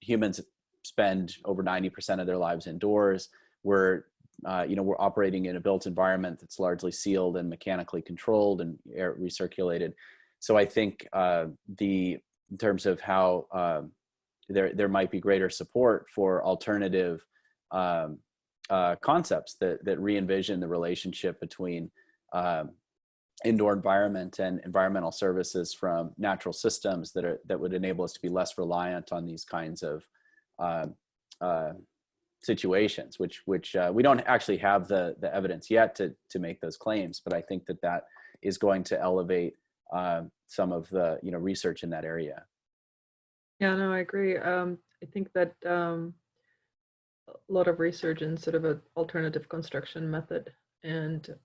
humans spend over 90% of their lives indoors. We're operating in a built environment that's largely sealed and mechanically controlled and air recirculated. So I think in terms of how there might be greater support for alternative concepts that re-envision the relationship between indoor environment and environmental services from natural systems that would enable us to be less reliant on these kinds of situations, which we don't actually have the evidence yet to make those claims, but I think that is going to elevate some of the research in that area. Yeah, no, I agree. I think that a lot of research in sort of an alternative construction method and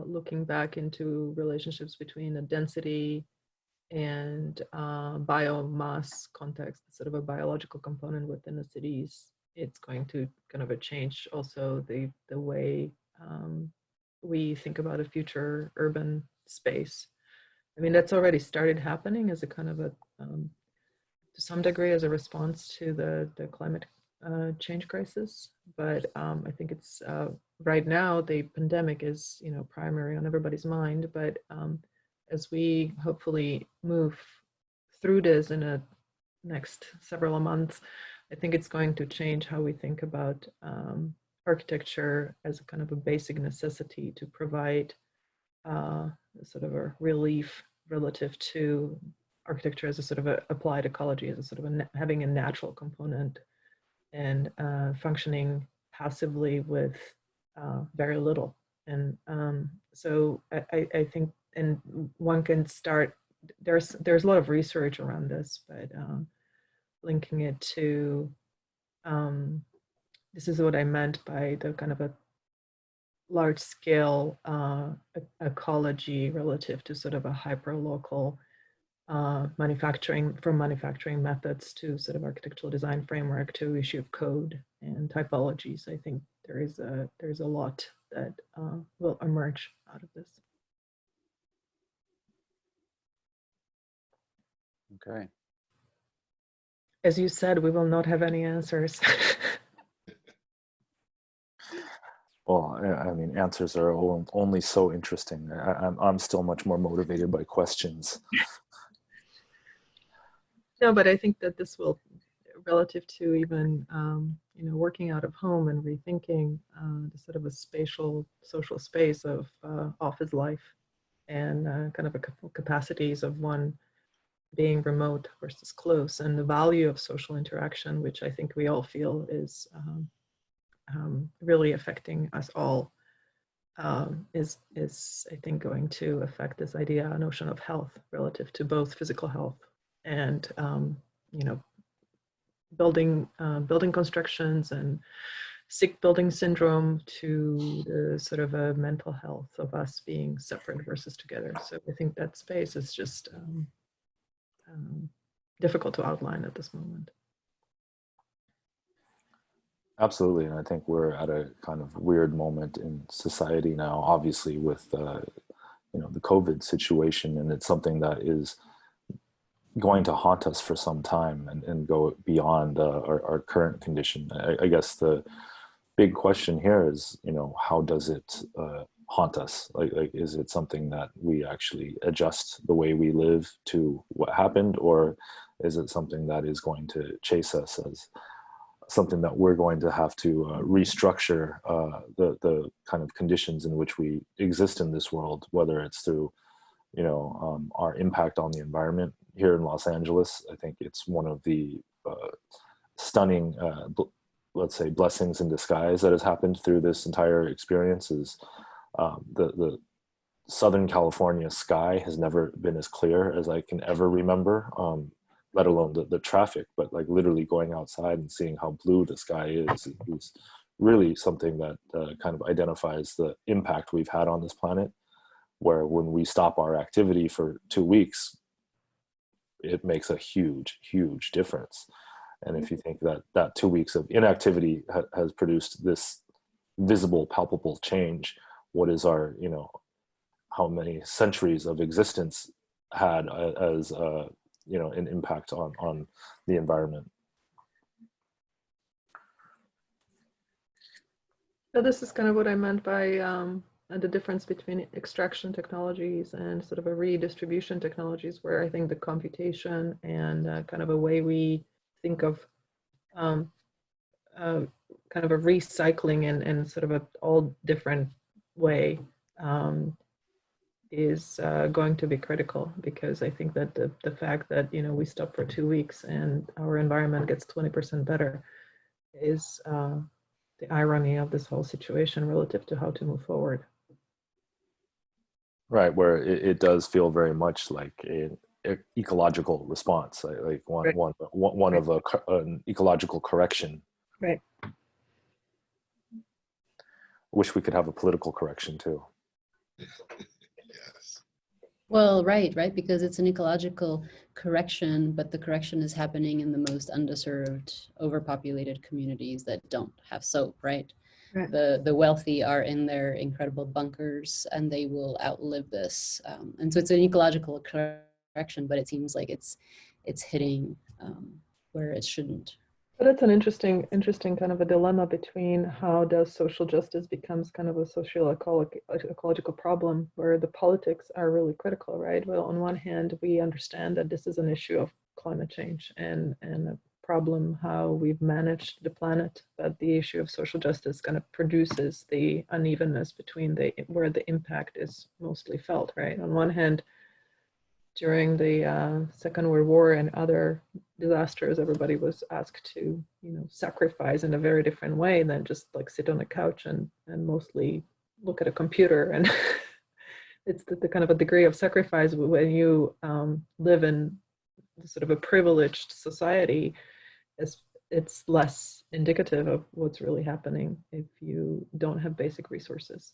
looking back into relationships between a density and biomass context, sort of a biological component within the cities, it's going to kind of change also the way we think about a future urban space. I mean, that's already started happening as a kind of a, to some degree, as a response to the climate change crisis. But I think it's right now the pandemic is primary on everybody's mind. But as we hopefully move through this in the next several months, I think it's going to change how we think about architecture as a kind of a basic necessity to provide sort of a relief relative to architecture as a sort of a applied ecology, as a sort of having a natural component and functioning passively with very little. And so I think, and one can start, there's a lot of research around this, but linking it to, this is what I meant by the kind of a large scale ecology relative to sort of a hyper-local manufacturing methods to sort of architectural design framework to issue of code and typologies. I think there's a lot that will emerge out of this. Okay. As you said, we will not have any answers. Well, I mean, answers are only so interesting. I'm still much more motivated by questions. No, but I think that this will, relative to even working out of home and rethinking the sort of a spatial social space of office life and kind of a capacities of one being remote versus close, and the value of social interaction, which I think we all feel is really affecting us all, is I think going to affect this notion of health relative to both physical health and you know, building constructions and sick building syndrome, to the sort of a mental health of us being separate versus together. So I think that space is just difficult to outline at this moment. Absolutely, and I think we're at a kind of weird moment in society now, obviously with you know, the COVID situation, and it's something that is going to haunt us for some time and go beyond our current condition. I guess the big question here is, you know, how does it haunt us? Like, is it something that we actually adjust the way we live to what happened, or is it something that is going to chase us as something that we're going to have to restructure the kind of conditions in which we exist in this world, whether it's through, you know, our impact on the environment here in Los Angeles. I think it's one of the stunning, let's say, blessings in disguise that has happened through this entire experience is the Southern California sky has never been as clear as I can ever remember. Let alone the traffic, but like literally going outside and seeing how blue the sky is really something that kind of identifies the impact we've had on this planet, where when we stop our activity for 2 weeks, it makes a huge, huge difference. And if you think that that 2 weeks of inactivity has produced this visible, palpable change, what is our, you know, how many centuries of existence had as you know, an impact on the environment. So this is kind of what I meant by the difference between extraction technologies and sort of a redistribution technologies, where I think the computation and kind of a way we think of kind of a recycling and sort of a all different way is going to be critical, because I think that the fact that, you know, we stop for 2 weeks and our environment gets 20% better is the irony of this whole situation relative to how to move forward. Right, where it does feel very much like an ecological response, like one of an ecological correction. Right. Wish we could have a political correction too. Yes. Well, right, because it's an ecological correction, but the correction is happening in the most underserved, overpopulated communities that don't have soap, right? Right. The wealthy are in their incredible bunkers and they will outlive this. And so it's an ecological correction, but it seems like it's hitting where it shouldn't. But it's an interesting kind of a dilemma between how does social justice becomes kind of a ecological problem, where the politics are really critical, right? Well, on one hand, we understand that this is an issue of climate change and a problem how we've managed the planet, but the issue of social justice kind of produces the unevenness between where the impact is mostly felt, right? On one hand, during the Second World War and other disasters, everybody was asked to, you know, sacrifice in a very different way than just like sit on a couch and mostly look at a computer. And it's the kind of a degree of sacrifice when you live in sort of a privileged society, it's less indicative of what's really happening if you don't have basic resources.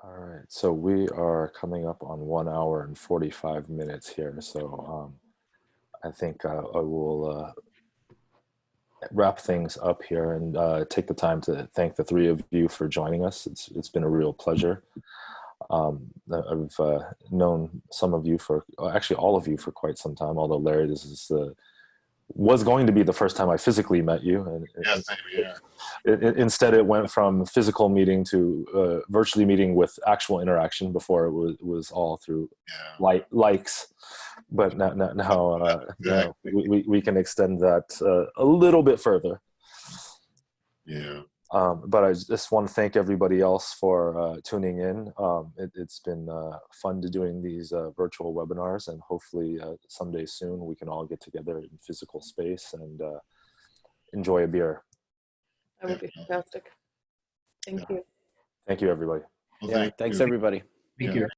All right, so we are coming up on 1 hour and 45 minutes here. So I think I will wrap things up here and take the time to thank the three of you for joining us. It's been a real pleasure. I've known some of you actually all of you for quite some time, although Larry, this was going to be the first time I physically met you. And Yes, yeah. Instead, it went from physical meeting to virtually meeting with actual interaction. Before it was all through likes, but now Exactly. we can extend that a little bit further. Yeah. But I just want to thank everybody else for tuning in. It's been fun to doing these virtual webinars, and hopefully someday soon we can all get together in physical space and enjoy a beer. That would be fantastic. Thank you. Thank you, everybody. Well, Yeah, thanks everybody. Thank Yeah. you.